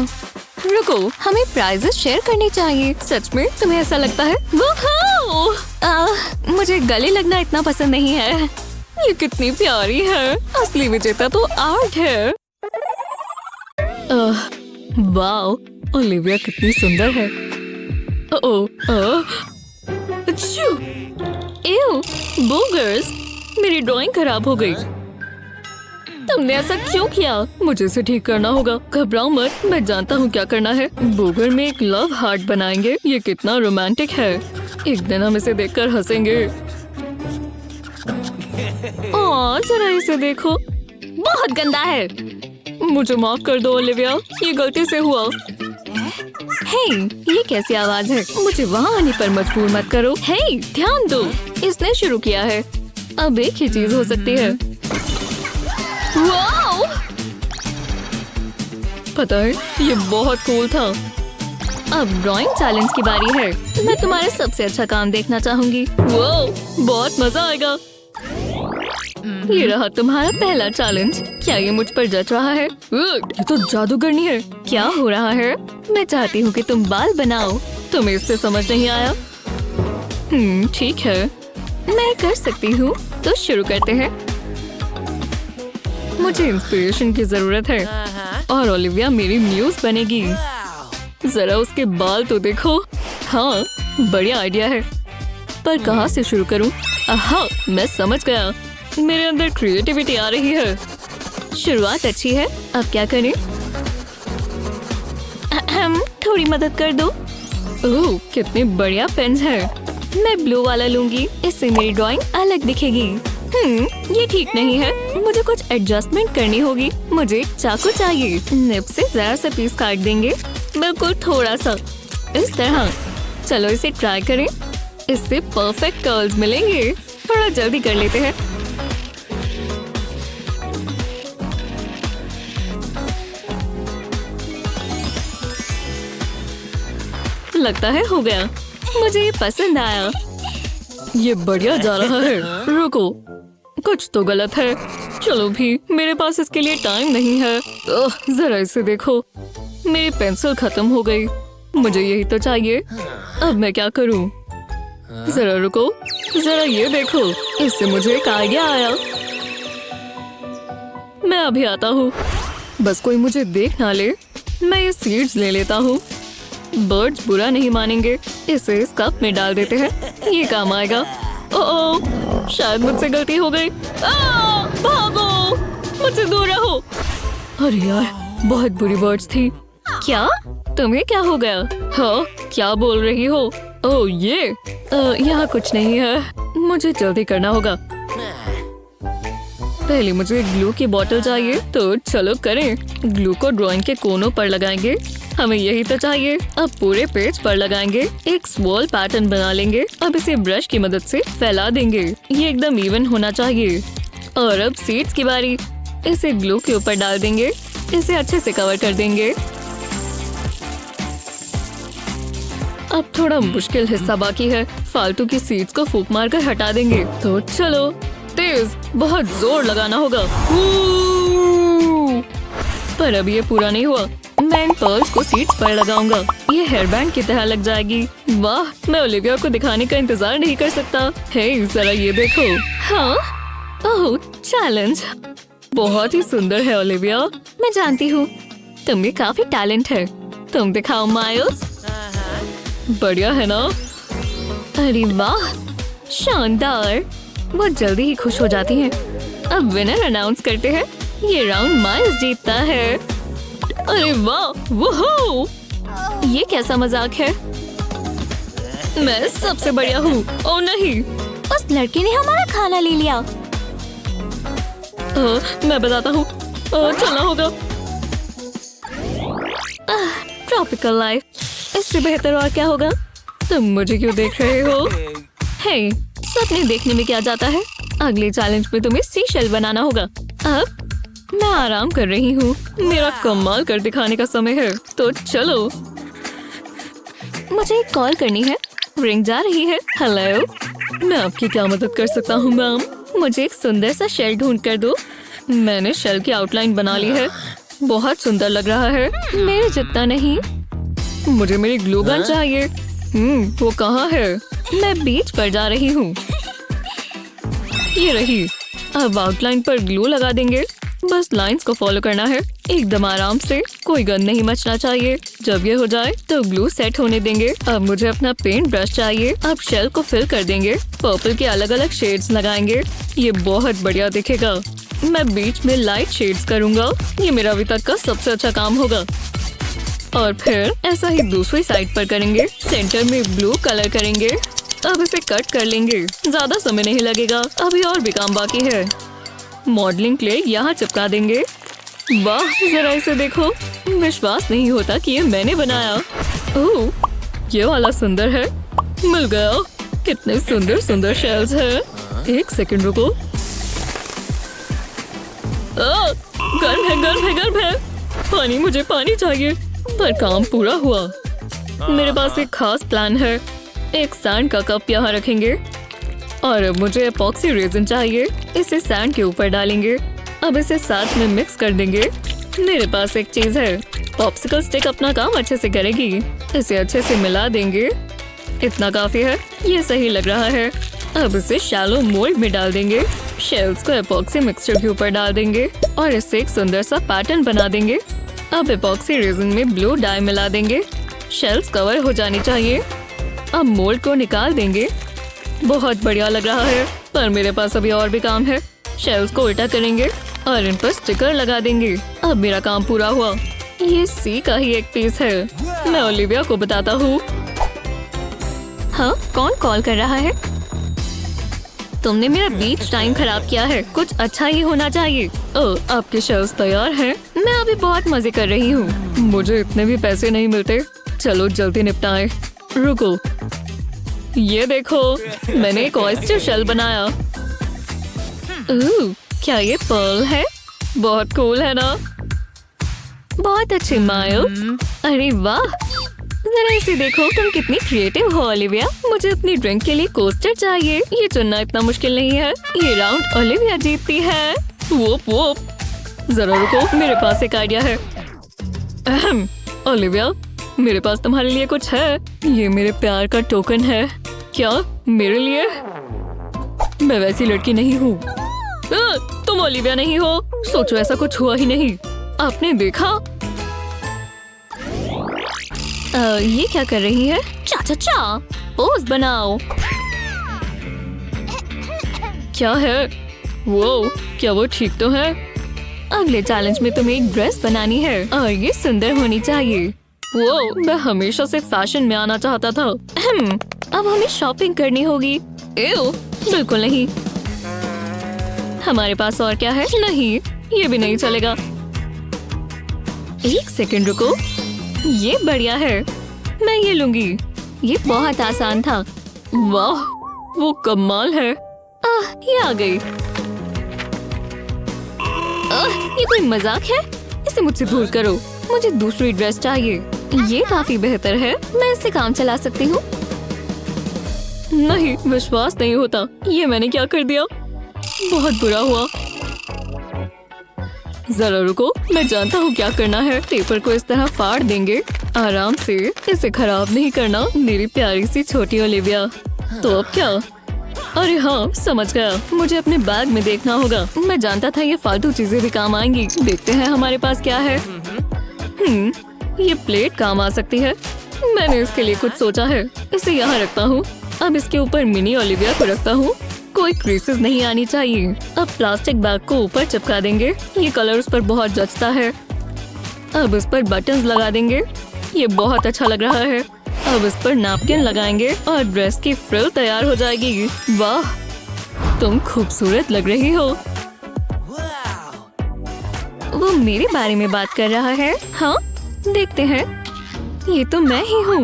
रुको, हमें प्राइजेस शेयर करनी चाहिए। सच में तुम्हें ऐसा लगता है? मुझे गले लगना इतना पसंद नहीं है। ये कितनी प्यारी है। असली विजेता तो आर्ट है। वाओ, ओलिविया कितनी सुंदर है। बोगर्स, मेरी ड्राइंग खराब हो गई। तुमने ऐसा क्यों किया? मुझे इसे ठीक करना होगा। घबराओ मत, मैं जानता हूँ क्या करना है। बोगर में एक लव हार्ट बनाएंगे। ये कितना रोमांटिक है। एक दिन हम इसे देखकर हंसेंगे। जरा इसे देखो, बहुत गंदा है। मुझे माफ कर दो ओलिविया, ये गलती से हुआ। हे, ये कैसी आवाज है? मुझे वहाँ आने पर मजबूर मत करो। हे, ध्यान दो, इसने शुरू किया है। अब एक ही चीज हो सकती है। वाओ! पता है, ये बहुत कूल था। अब ड्राइंग चैलेंज की बारी है। मैं तुम्हारे सबसे अच्छा काम देखना चाहूंगी। वो बहुत मजा आएगा। ये रहा तुम्हारा पहला चैलेंज। क्या ये मुझ पर जच रहा है? ये तो जादूगरनी है। क्या हो रहा है? मैं चाहती हूँ कि तुम बाल बनाओ। तुम्हें इससे समझ नहीं आया? ठीक है, मैं कर सकती हूँ। तो शुरू करते हैं। मुझे इंस्पिरेशन की जरूरत है और ओलिविया मेरी म्यूज बनेगी। जरा उसके बाल तो देखो। हाँ, बढ़िया आइडिया है, पर कहाँ से शुरू करूँ? हाँ, मैं समझ गया। मेरे अंदर क्रिएटिविटी आ रही है। शुरुआत अच्छी है। अब क्या करें? थोड़ी मदद कर दो। ओह, कितनी बढ़िया पेन है। मैं ब्लू वाला लूंगी, इससे मेरी ड्राइंग अलग दिखेगी। ये ठीक नहीं है। मुझे कुछ एडजस्टमेंट करनी होगी। मुझे एक चाकू चाहिए। निब से जरा सा पीस काट देंगे, बिल्कुल थोड़ा सा, इस तरह। चलो इसे ट्राई करें। इससे परफेक्ट कर्ल्स मिलेंगे। थोड़ा जल्दी कर लेते हैं। लगता है हो गया। मुझे ये पसंद आया। ये बढ़िया जा रहा है। रुको, कुछ तो गलत है। चलो भी, मेरे पास इसके लिए टाइम नहीं है। जरा इसे देखो, मेरी पेंसिल खत्म हो गई। मुझे यही तो चाहिए। अब मैं क्या करूं? जरा रुको, जरा ये देखो, इससे मुझे एक आइडिया आया। मैं अभी आता हूँ। बस कोई मुझे देख ना ले। मैं ये सीड्स ले लेता हूँ। बर्ड्स बुरा नहीं मानेंगे। इसे इस कप में डाल देते हैं, ये काम आएगा। ओह, शायद मुझसे गलती हो गई। भागो, मुझसे दूर रहो। अरे यार, बहुत बुरी बर्ड्स थी। क्या? तुम्हें क्या हो गया? हाँ, क्या बोल रही हो? ओह ये यहाँ कुछ नहीं है। मुझे जल्दी करना होगा। पहले मुझे ग्लू की बोतल चाहिए, तो चलो करें। ग्लू को ड्राइंग के कोनों पर लगाएंगे। हमें यही तो चाहिए। अब पूरे पेज पर लगाएंगे। एक स्वॉल पैटर्न बना लेंगे। अब इसे ब्रश की मदद से फैला देंगे। ये एकदम इवन होना चाहिए। और अब सीड्स की बारी। इसे ग्लू के ऊपर डाल देंगे। इसे अच्छे से कवर कर देंगे। अब थोड़ा मुश्किल हिस्सा बाकी है। फालतू की सीड्स को फूंक मारकर हटा देंगे। तो चलो, तेज, बहुत जोर लगाना होगा। पर अब ये पूरा नहीं हुआ। मैं इन पर्ल्स को सीड्स पर लगाऊंगा। ये हेयर बैंड की तरह लग जाएगी। वाह, मैं ओलिविया को दिखाने का इंतजार नहीं कर सकता। हे, जरा ये देखो। हाँ, ओह, चैलेंज बहुत ही सुंदर है ओलिविया। मैं जानती हूँ तुम में काफी टैलेंट है। तुम दिखाओ माइल्स। बढ़िया है ना? अरे वाह, शानदार। वो जल्दी ही खुश हो जाती हैं। अब विनर अनाउंस करते हैं। ये राउंड माइल्स जीतता है। अरे वाह, वोहो! ये कैसा मजाक है? मैं सबसे बढ़िया हूँ। ओ नहीं, उस लड़के ने हमारा खाना ले लिया। मैं बताता हूँ। चलना होगा। ट्रॉपिकल लाइफ, इससे बेहतर और क्या होगा? तुम मुझे क्यों देख रहे हो? हे, सपने देखने में क्या जाता है? अगले चैलेंज में तुम्हें सी शेल बनाना होगा। अब मैं आराम कर रही हूँ। मेरा कमाल कर दिखाने का समय है। तो चलो, मुझे एक कॉल करनी है। रिंग जा रही है। हेलो, मैं आपकी क्या मदद कर सकता हूँ मैम? मुझे एक सुंदर सा शेल ढूंढ कर दो। मैंने शेल की आउटलाइन बना ली है। बहुत सुंदर लग रहा है। मेरे जितना नहीं। मुझे मेरी ग्लू गन चाहिए। वो कहाँ है? मैं बीच पर जा रही हूँ। ये रही। अब आउटलाइन पर ग्लू लगा देंगे। बस लाइंस को फॉलो करना है, एकदम आराम से। कोई गंद नहीं मचना चाहिए। जब ये हो जाए तो ग्लू सेट होने देंगे। अब मुझे अपना पेंट ब्रश चाहिए। अब शेल को फिल कर देंगे। पर्पल के अलग अलग शेड्स लगाएंगे। ये बहुत बढ़िया दिखेगा। मैं बीच में लाइट शेड्स करूंगा। ये मेरा अभी तक का सबसे अच्छा काम होगा। और फिर ऐसा ही दूसरी साइड पर करेंगे। सेंटर में ब्लू कलर करेंगे। अब इसे कट कर लेंगे। ज्यादा समय नहीं लगेगा। अभी और भी काम बाकी है। मॉडलिंग क्ले यहाँ चिपका देंगे। वाह, जरा इसे देखो। विश्वास नहीं होता कि ये मैंने बनाया। ओह, ये वाला सुंदर है। मिल गया। कितने सुंदर सुंदर शेल्स हैं। एक सेकंड रुको। गर्म है, गर्म है, गर्म है। पानी, मुझे पानी चाहिए। पर काम पूरा हुआ। मेरे पास एक खास प्लान है। एक सैंड का कप यहाँ रखेंगे। और अब मुझे एपॉक्सी रेजिन चाहिए। इसे सैंड के ऊपर डालेंगे। अब इसे साथ में मिक्स कर देंगे। मेरे पास एक चीज है। पॉप्सिकल स्टिक अपना काम अच्छे से करेगी। इसे अच्छे से मिला देंगे। इतना काफी है। ये सही लग रहा है। अब इसे शैलो मोल्ड में डाल देंगे। शेल्स को एपॉक्सी मिक्सचर के ऊपर डाल देंगे और इससे एक सुंदर सा पैटर्न बना देंगे। अब एपॉक्सी रेजिन में ब्लू डाई मिला देंगे। शेल्स कवर हो जानी चाहिए। अब मोल्ड को निकाल देंगे। बहुत बढ़िया लग रहा है। पर मेरे पास अभी और भी काम है। शेल्स को उल्टा करेंगे और इन पर स्टिकर लगा देंगे। अब मेरा काम पूरा हुआ। ये सी का ही एक पीस है। मैं ओलिविया को बताता हूँ। हाँ, कौन कॉल कर रहा है? तुमने मेरा बीच टाइम खराब किया है। कुछ अच्छा ही होना चाहिए। आपके शेल्स तैयार हैं। मैं अभी बहुत मजे कर रही हूँ। मुझे इतने भी पैसे नहीं मिलते। चलो जल्दी निपटाएं। रुको, ये देखो, मैंने एक ऑयस्टर शेल बनाया। क्या ये पर्ल है? बहुत कूल है ना? बहुत अच्छे माइल्स। अरे वाह, जरा इसे देखो। तुम कितनी क्रिएटिव हो ओलिविया। मुझे अपनी ड्रिंक के लिए कोस्टर चाहिए। ये चुनना इतना मुश्किल नहीं है। ये राउंड ओलिविया जीतती है। वोप वोप। जरा रुको, मेरे पास एक आइडिया है। अहम, ओलिविया, मेरे पास तुम्हारे लिए कुछ है। ये मेरे प्यार का टोकन है। क्या मेरे लिए? मैं वैसी लड़की नहीं हूँ। तुम ओलिविया नहीं हो। सोचो ऐसा कुछ हुआ ही नहीं। आपने देखा? ये क्या कर रही है? चा चा चा, पोज बनाओ। क्या है? वो क्या वो ठीक तो है? अगले चैलेंज में तुम्हें एक ड्रेस बनानी है और ये सुंदर होनी चाहिए। वो मैं हमेशा से फैशन में आना चाहता था। अब हमें शॉपिंग करनी होगी। एओ, बिल्कुल नहीं। हमारे पास और क्या है? नहीं, ये भी नहीं चलेगा। एक सेकंड रुको, ये बढ़िया है, मैं ये लूंगी। ये बहुत आसान था। वाह, वो कमाल है। ये आ गई। ये कोई मजाक है? इसे मुझसे दूर करो। मुझे दूसरी ड्रेस चाहिए। ये काफी बेहतर है, मैं इससे काम चला सकती हूँ। नहीं, विश्वास नहीं होता, ये मैंने क्या कर दिया? बहुत बुरा हुआ। जरा रुको, मैं जानता हूँ क्या करना है। पेपर को इस तरह फाड़ देंगे, आराम से। इसे खराब नहीं करना मेरी प्यारी सी छोटी ओलिविया। तो अब क्या? अरे हाँ, समझ गया। मुझे अपने बैग में देखना होगा। मैं जानता था ये फालतू चीजें भी काम आएंगी। देखते हैं हमारे पास क्या है। ये प्लेट काम आ सकती है। मैंने इसके लिए कुछ सोचा है। इसे यहाँ रखता हूँ। अब इसके ऊपर मिनी ओलिविया को रखता हूँ। कोई क्रीसेस नहीं आनी चाहिए। अब प्लास्टिक बैग को ऊपर चिपका देंगे। ये कलर उस पर बहुत जचता है। अब इस पर बटन्स लगा देंगे। ये बहुत अच्छा लग रहा है। अब इस पर नैपकिन लगाएंगे और ड्रेस की फ्रिल तैयार हो जाएगी। वाह, तुम खूबसूरत लग रही हो। वो मेरे बारे में बात कर रहा है। हाँ, देखते हैं। ये तो मैं ही हूँ।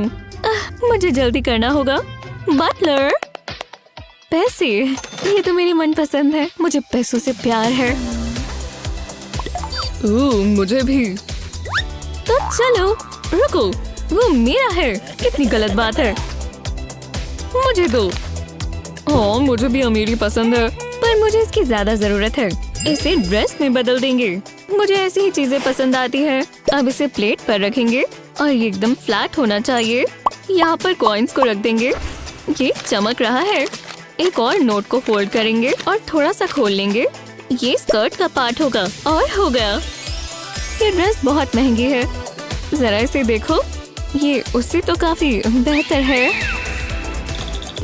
मुझे जल्दी करना होगा। बटलर, पैसे, ये तो मेरी मनपसंद है। मुझे पैसों से प्यार है। मुझे भी। तो चलो, रुको, वो मेरा है। कितनी गलत बात है। मुझे दो। हाँ, मुझे भी अमीरी पसंद है, पर मुझे इसकी ज्यादा जरूरत है। इसे ड्रेस में बदल देंगे। मुझे ऐसी ही चीजें पसंद आती है। अब इसे प्लेट पर रखेंगे और ये एकदम फ्लैट होना चाहिए। यहाँ पर कॉइन्स को रख देंगे। ये चमक रहा है। एक और नोट को फोल्ड करेंगे और थोड़ा सा खोल लेंगे। ये स्कर्ट का पार्ट होगा और हो गया। ये ड्रेस बहुत महंगी है। जरा इसे देखो, ये उससे तो काफी बेहतर है।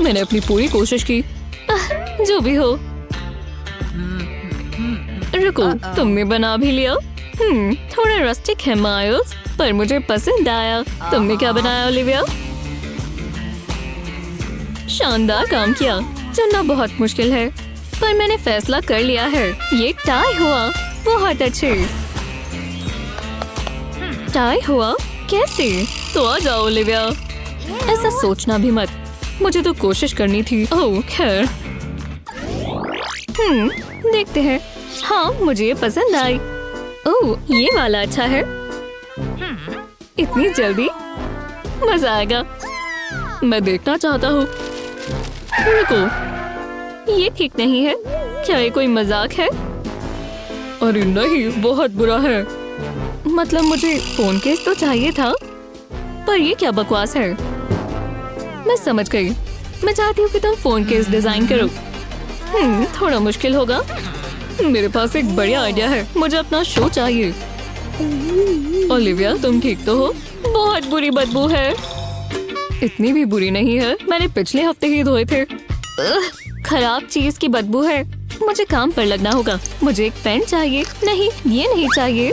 मैंने अपनी पूरी कोशिश की। जो भी हो। रुको, तुमने बना भी लिया। थोड़ा रस्टिक है माइल्स, पर मुझे पसंद आया। तुमने क्या बनाया ओलिविया? शानदार काम किया। चुनना बहुत मुश्किल है, पर मैंने फैसला कर लिया है। ये टाई हुआ। बहुत अच्छे। टाई हुआ? कैसे? तो आ जाओ ओलिविया। ऐसा सोचना भी मत, मुझे तो कोशिश करनी थी। ओह खैर। देखते हैं। हाँ, मुझे पसंद आई। ओह, ये वाला अच्छा है। इतनी जल्दी? मजा आएगा। मैं देखना चाहता हूँ। रुको, ये ठीक नहीं है। क्या ये कोई मजाक है? अरे नहीं, बहुत बुरा है। मतलब मुझे फोन केस तो चाहिए था, पर ये क्या बकवास है। मैं समझ गई। मैं चाहती हूँ कि तुम फोन केस डिजाइन करो। थोड़ा मुश्किल होगा। मेरे पास एक बढ़िया आइडिया है। मुझे अपना शो चाहिए। ओलिविया, तुम ठीक तो हो? बहुत बुरी बदबू है। इतनी भी बुरी नहीं है, मैंने पिछले हफ्ते ही धोए थे। खराब चीज की बदबू है। मुझे काम पर लगना होगा। मुझे एक पेन चाहिए। नहीं, ये नहीं चाहिए।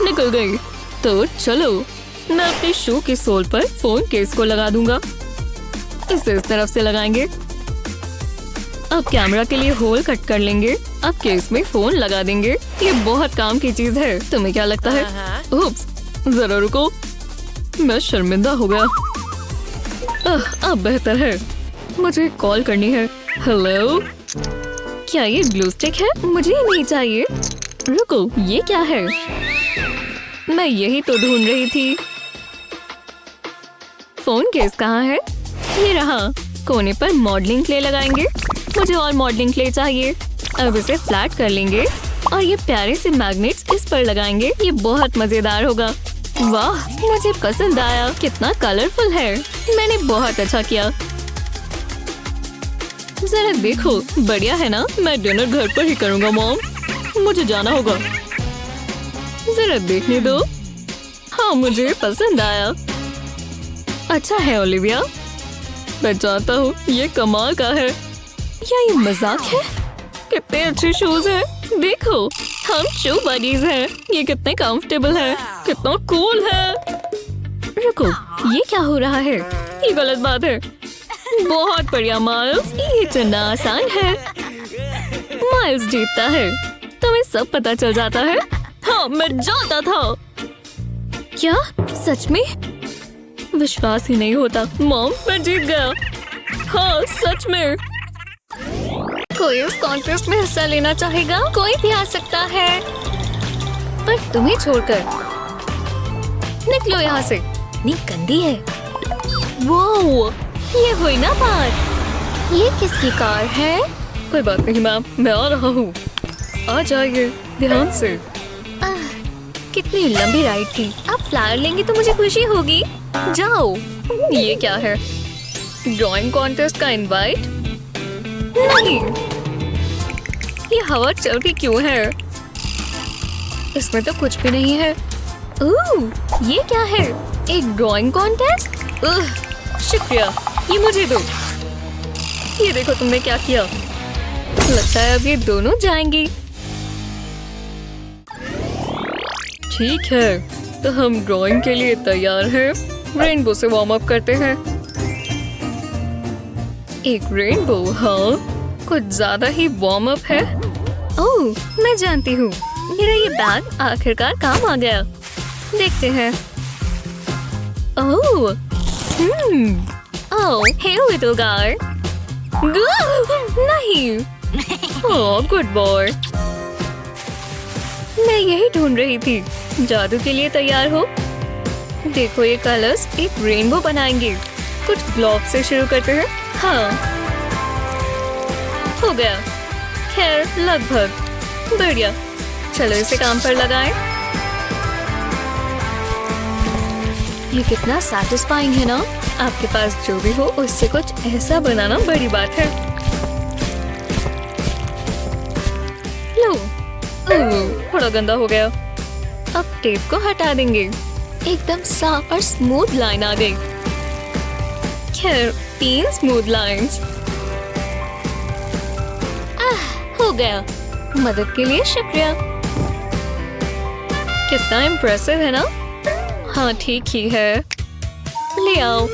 निकल गई। तो चलो, मैं अपने शू की सोल पर फोन केस को लगा दूंगा। इसे इस तरफ से लगाएंगे। अब कैमरा के लिए होल कट कर लेंगे। अब केस में फोन लगा देंगे। ये बहुत काम की चीज है। तुम्हें क्या लगता है? उप्स, जरा रुको, मैं शर्मिंदा हो गया। अब बेहतर है। मुझे कॉल करनी है। हेलो, क्या ये ग्लू स्टिक है? मुझे ये नहीं चाहिए। रुको, ये क्या है? मैं यही तो ढूंढ रही थी। फोन केस कहाँ है? ये रहा। कोने पर मॉडलिंग क्ले लगाएंगे। मुझे और मॉडलिंग क्ले चाहिए। अब इसे फ्लैट कर लेंगे और ये प्यारे से मैग्नेट्स इस पर लगाएंगे। ये बहुत मजेदार होगा। वाह, मुझे पसंद आया। कितना कलरफुल है। मैंने बहुत अच्छा किया। जरा देखो, बढ़िया है ना? मैं डिनर घर पर ही करूँगा मॉम। मुझे जाना होगा। जरा देखने दो। हाँ, मुझे पसंद आया। अच्छा है ओलिविया। मैं जानता हूँ ये कमाल का है। क्या ये मजाक है? कितने अच्छे शूज हैं। देखो, हम शू बडीज हैं। ये कितने कंफर्टेबल है। कितना कूल है। रुको, ये क्या हो रहा है? ये गलत बात है। बहुत बढ़िया माइल्स, ये चुनना आसान है। माइल्स जीतता है। तुम्हें सब पता चल जाता है। हाँ, मैं जानता था। क्या सच में? विश्वास ही नहीं होता। मॉम, मैं जीत गया। हाँ, सच में। कोई इस कॉन्टेस्ट में हिस्सा लेना चाहेगा? कोई भी आ सकता है, पर तुम्हें छोड़कर। निकलो यहाँ से। नी गंदी है। वो ये हुई ना बात। ये किसकी कार है? कोई बात नहीं मैम, मैं आ रहा हूँ। आ जाइए ध्यान से। कितनी लंबी राइड थी। आप फ्लावर लेंगे तो मुझे खुशी होगी। जाओ। ये क्या है? ड्राइंग कॉन्टेस्ट का इनवाइट? नहीं। ये हवा चलती क्यों है? इसमें तो कुछ भी नहीं है। ये क्या है? एक ड्राइंग कॉन्टेस्ट? शुक्रिया, ये मुझे दो। ये देखो तुमने क्या किया। लगता है अब ये दोनों जाएंगी। ठीक है, तो हम ड्राइंग के लिए तैयार हैं। रेनबो से वार्म अप करते हैं। एक रेनबो? हाँ, कुछ ज्यादा ही वार्म अप है। ओह, मैं जानती हूँ। मेरा ये बैग आखिरकार काम आ गया। देखते हैं। ओह, ओह, हे लिटिल गाय। नहीं। ओह, गुड बॉय। मैं यही ढूंढ रही थी। जादू के लिए तैयार हो? देखो, ये कलर्स एक रेनबो बनाएंगे। कुछ ग्लोब से शुरू करते हैं। हाँ, हो गया। खैर, लगभग। बढ़िया, चलो इसे काम पर लगाएं। ये कितना सैटिस्फाइंग है ना? आपके पास जो भी हो उससे कुछ ऐसा बनाना बड़ी बात है। लो, थोड़ा गंदा हो गया। अब टेप को हटा देंगे। एकदम साफ और स्मूथ लाइन आ गई। खैर, 3 स्मूथ लाइंस। हो गया। मदद के लिए शुक्रिया। कितना इम्प्रेसिव है ना? हाँ, ठीक ही है। ले आओ।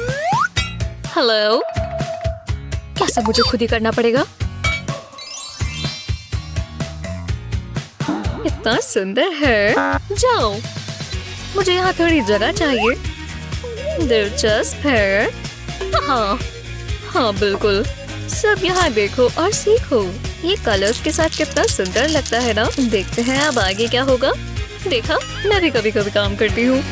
हेलो। क्या सब मुझे खुद ही करना पड़ेगा? इतना सुंदर है। जाओ, मुझे यहाँ थोड़ी जगह चाहिए। दिलचस्प है। हाँ, हाँ बिल्कुल। सब यहाँ देखो और सीखो। ये कलर्स के साथ कितना सुंदर लगता है ना? देखते हैं अब आगे क्या होगा। देखा, मैं भी कभी कभी काम करती हूँ।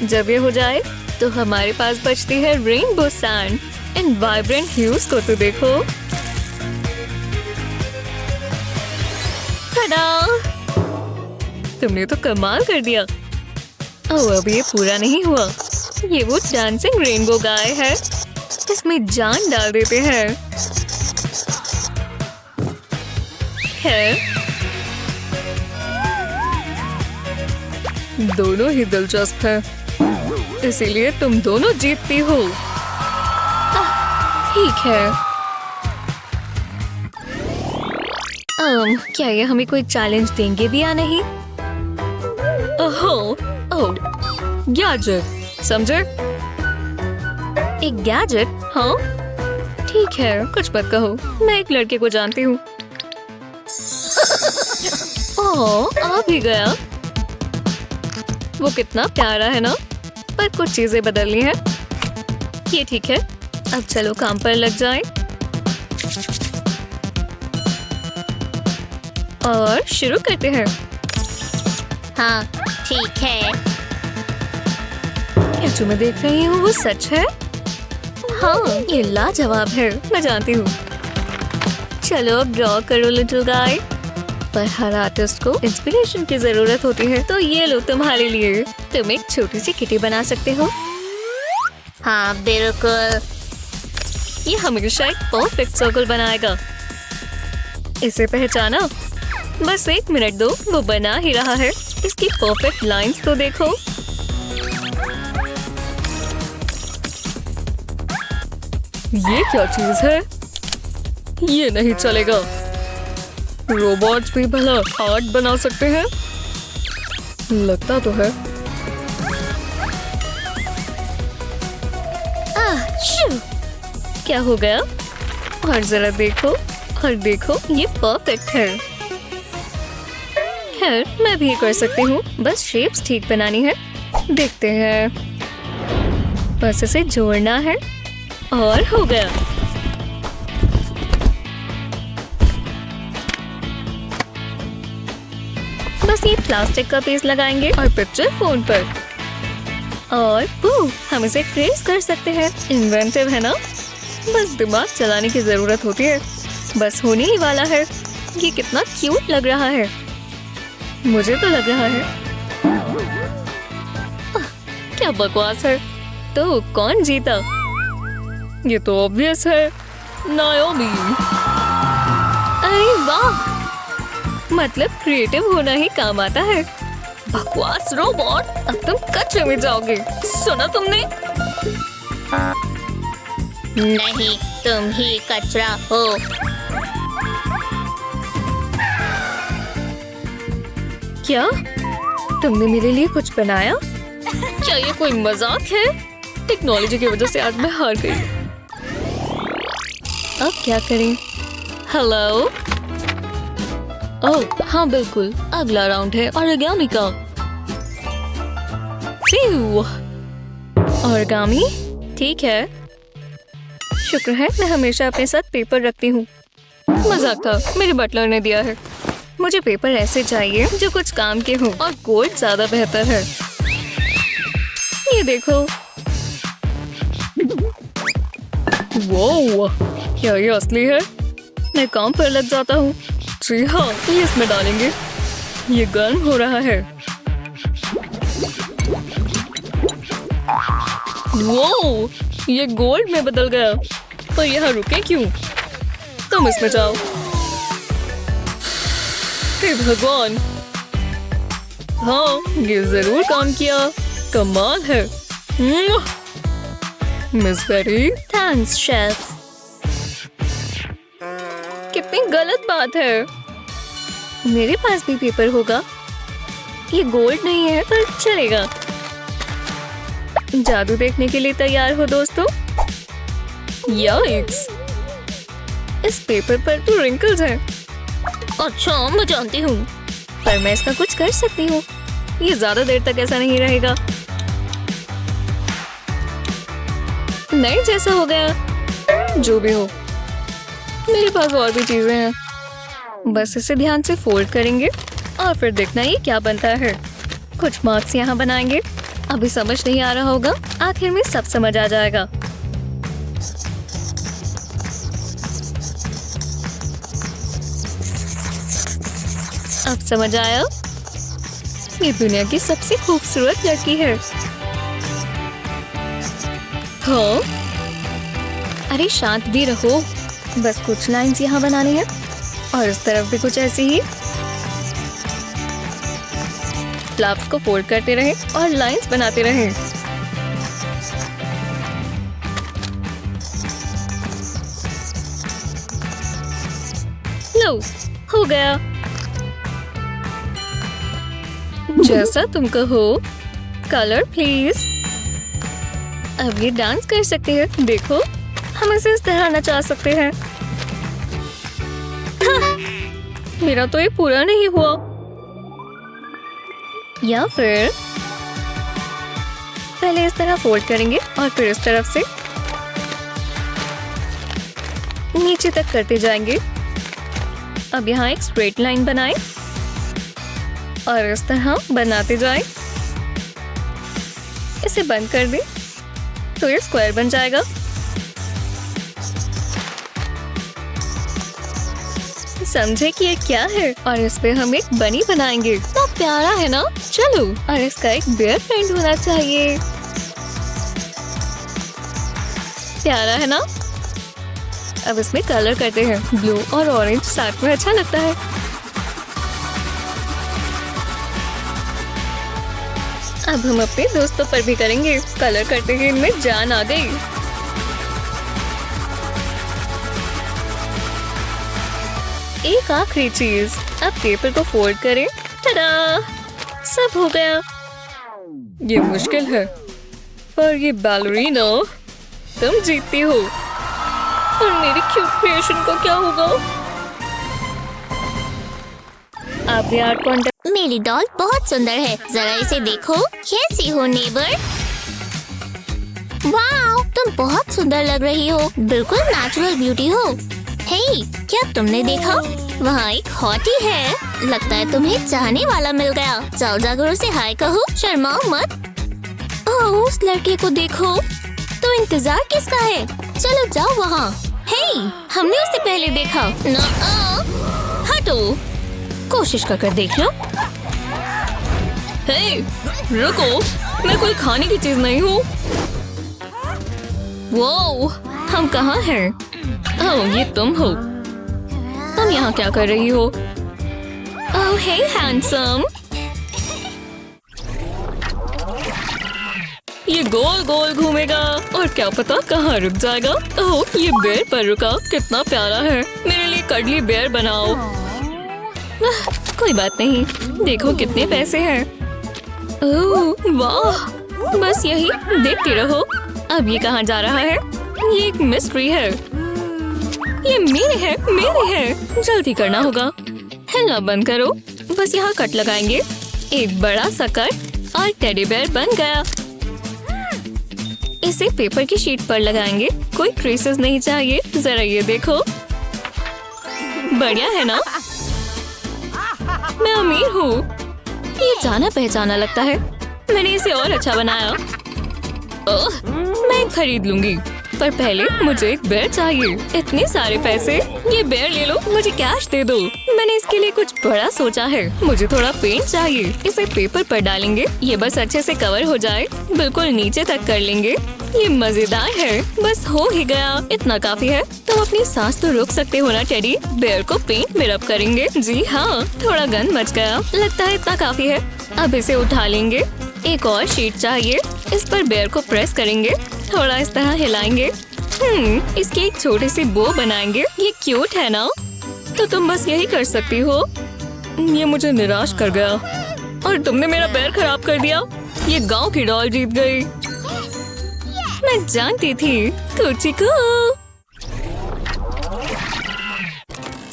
जब ये हो जाए तो हमारे पास बचती है रेनबो सैंड। इन वाइब्रेंट ह्यूज को तो देखो। तुमने तो कमाल कर दिया। ओह, अब ये पूरा नहीं हुआ। ये वो डांसिंग रेनबो गाय है। इसमें जान डाल देते हैं। दोनों ही दिलचस्प है, इसीलिए तुम दोनों जीतती हो। ठीक है। क्या ये हमें कोई चैलेंज देंगे भी या नहीं? ओह, गैजेट, समझे? एक गैजेट? हाँ, ठीक है, कुछ मत कहो। मैं एक लड़के को जानती हूँ। ओह, आ भी गया। वो कितना प्यारा है ना? पर कुछ चीजें बदलनी है। ये ठीक है। अब चलो काम पर लग जाएं। और शुरू करते हैं। हाँ, ठीक है। क्या जो मैं देख रही हूँ वो सच है? हाँ, ये लाजवाब है। मैं जानती हूँ। चलो अब ड्रॉ करो लिटिल गाय। पर हर आर्टिस्ट को इंस्पिरेशन की जरूरत होती है, तो ये लो तुम्हारे लिए। तुम एक छोटी सी किटी बना सकते हो। हाँ, बिल्कुल। ये हमेशा एक परफेक्ट सर्कल बनाएगा। इसे पहचाना? बस 1 मिनट दो, वो बना ही रहा है। इसकी परफेक्ट लाइंस तो देखो। ये क्या चीज है? ये नहीं चलेगा। रोबोट्स भी भला आर्ट बना सकते हैं? लगता तो है। शू! क्या हो गया? और जरा देखो, और देखो, ये परफेक्ट है। खैर, मैं भी कर सकती हूँ, बस शेप्स ठीक बनानी है। देखते हैं, बस इसे जोड़ना है और हो गया। बस ये प्लास्टिक का पीस लगाएंगे और पिक्चर फोन पर, और हम इसे ट्रेस कर सकते हैं। इन्वेंटिव है ना? बस दिमाग चलाने की जरूरत होती है। बस होने ही वाला है। ये कितना क्यूट लग रहा है, मुझे तो लग रहा है। क्या बकवास है। तो कौन जीता? ये तो ऑब्वियस है, नाओमी। अरे वाह, मतलब क्रिएटिव होना ही काम आता है। बकवास रोबोट, अब तुम कचरे में जाओगे। सुना तुमने? नहीं, तुम ही कचरा हो। क्या तुमने मेरे लिए कुछ बनाया? क्या ये कोई मजाक है? टेक्नोलॉजी की वजह से आज मैं हार गई। अब क्या करें? हेलो? ओह हाँ बिल्कुल, अगला राउंड है ओरिगामी का। ओरिगामी ठीक है। शुक्र है मैं हमेशा अपने साथ पेपर रखती हूँ। मजाक था, मेरे बटलर ने दिया है। मुझे पेपर ऐसे चाहिए जो कुछ काम के हो, और गोल्ड ज्यादा बेहतर है। ये देखो। वो क्या ये असली है? मैं काम पर लग जाता हूँ। जी हाँ, ये इसमें डालेंगे। ये गर्म हो रहा है। वो ये गोल्ड में बदल गया। पर यहाँ रुके क्यों? तुम इसमें जाओ। हे भगवान, हाँ ये जरूर काम किया। कमाल है। Miss Berry, thanks chef. कितनी गलत बात है। मेरे पास भी पेपर होगा। ये गोल्ड नहीं है पर चलेगा। जादू देखने के लिए तैयार हो दोस्तों? याइक्स, इस पेपर पर तो रिंकल्स हैं। अच्छा मैं जानती हूँ, पर मैं इसका कुछ कर सकती हूँ। ये ज्यादा देर तक ऐसा नहीं रहेगा। नहीं जैसा हो गया। जो भी हो, मेरे पास और भी चीजें हैं। बस इसे ध्यान से फोल्ड करेंगे और फिर देखना ये क्या बनता है। कुछ मार्क्स यहाँ बनाएंगे। अभी समझ नहीं आ रहा होगा, आखिर में सब समझ आ जाएगा। अब समझ आया? ये दुनिया की सबसे खूबसूरत लड़की है। हाँ? अरे शांत भी रहो। बस कुछ लाइंस यहाँ बनानी है, और इस तरफ भी कुछ ऐसी ही। फ्लैप्स को फोल्ड करते रहे और लाइंस बनाते रहे। लो, हो गया। जैसा तुम कहो। Colour please. अब ये डांस कर सकते हैं। देखो, हम इसे इस तरह नचा सकते हैं। मेरा तो ये पूरा नहीं हुआ। या फिर पहले इस तरह फोल्ड करेंगे और फिर इस तरफ से नीचे तक करते जाएंगे। अब यहाँ एक स्ट्रेट लाइन बनाएं और इस तरह बनाते जाएं। इसे बंद कर दें तो ये स्क्वायर बन जाएगा। समझे कि ये क्या है? और इस पे हम एक बनी बनाएंगे। तो प्यारा है ना? चलो, और इसका एक बेयर फ्रेंड होना चाहिए। प्यारा है ना? अब इसमें कलर करते हैं। ब्लू और ऑरेंज साथ में अच्छा लगता है। अब हम अपने दोस्तों पर भी करेंगे। कलर करते हैं, इनमें जान आ गई। एक आखिरी चीज, अब पेपर को फोल्ड करें। टडा! सब हो गया। ये मुश्किल है, पर ये बैलरीना तुम जीतती हो। और मेरी क्यूट क्रिएशन को क्या होगा? आप यार कॉन्टेक्ट। मेरी डॉल बहुत सुंदर है, जरा इसे देखो। कैसी हो नेबर? वाह, तुम बहुत सुंदर लग रही हो, बिल्कुल नेचुरल ब्यूटी हो। हे, क्या तुमने देखा? वहाँ एक हॉटी है, लगता है तुम्हें चाहने वाला मिल गया। जाओ जाकर उसे हाय कहो, शर्माओ मत। ओह, उस लड़के को देखो। तो इंतजार किसका है? चलो जाओ वहाँ। हे, हमने उसे पहले देखा ना। हटो, कोशिश कर देख लो। हे, रुको, मैं कोई खाने की चीज नहीं हूँ। वो, हम कहाँ हैं? ओह, ये तुम हो। तुम यहाँ क्या कर रही हो? ओह, हे हैंडसम। ये गोल गोल घूमेगा और क्या पता कहाँ रुक जाएगा। ओह, ये बेर पर रुका, कितना प्यारा है। मेरे लिए कडली बेर बनाओ। कोई बात नहीं, देखो कितने पैसे हैं। ओह वाह, बस यही देखती रहो। अब ये कहाँ जा रहा है? ये एक मिस्ट्री है। ये मेरे है। जल्दी करना होगा। हिलना बंद करो। बस यहाँ कट लगाएंगे। एक बड़ा सा कट और टेडी बेयर बन गया। इसे पेपर की शीट पर लगाएंगे। कोई ट्रेसेस नहीं चाहिए। जरा ये देखो, बढ़िया है ना? मैं अमीर हूँ। ये जाना पहचाना लगता है। मैंने इसे और अच्छा बनाया। ओह, मैं खरीद लूंगी, पर पहले मुझे एक बेर चाहिए। इतने सारे पैसे। ये बेर ले लो, मुझे कैश दे दो। मैंने इसके लिए कुछ बड़ा सोचा है। मुझे थोड़ा पेंट चाहिए। इसे पेपर पर डालेंगे। ये बस अच्छे से कवर हो जाए। बिल्कुल नीचे तक कर लेंगे। ये मजेदार है। बस हो ही गया। इतना काफी है। तुम अपनी सांस तो रोक सकते हो ना टेडी? बेर को पेंट में रब करेंगे। जी हाँ, थोड़ा गंद मच गया। लगता है इतना काफी है। अब इसे उठा लेंगे। एक और शीट चाहिए। इस पर बेर को प्रेस करेंगे। थोड़ा इस तरह हिलाएंगे। इसकी एक छोटी सी बो बनाएंगे। ये क्यूट है ना? तो तुम बस यही कर सकती हो। ये मुझे निराश कर गया और तुमने मेरा बेर खराब कर दिया। ये गांव की डॉल जीत गई। मैं जानती थी। कुचिको,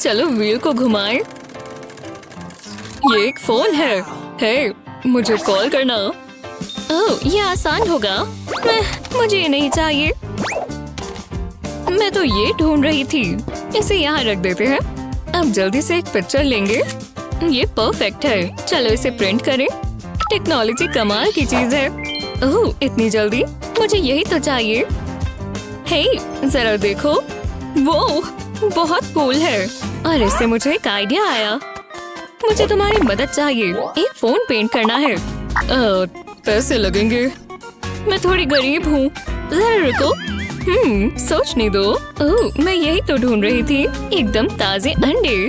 चलो व्हील को घुमाएं। ये एक फोन है। हे, मुझे कॉल करना। ओह, ये आसान होगा। मुझे ये नहीं चाहिए। मैं तो ये ढूंढ रही थी। इसे यहाँ रख देते हैं। अब जल्दी से एक पिक्चर लेंगे। ये परफेक्ट है। चलो इसे प्रिंट करें। टेक्नोलॉजी कमाल की चीज है। ओह, इतनी जल्दी? मुझे यही तो चाहिए। हे, जरा देखो। वो बहुत कूल है। और इससे मुझे एक आइडिया आया। मुझे तुम्हारी मदद चाहिए। एक फोन पेंट करना है। पैसे लगेंगे। मैं थोड़ी गरीब हूँ। जरा रुको। सोचने दो। ओह, मैं यही तो ढूंढ रही थी। एकदम ताजे अंडे।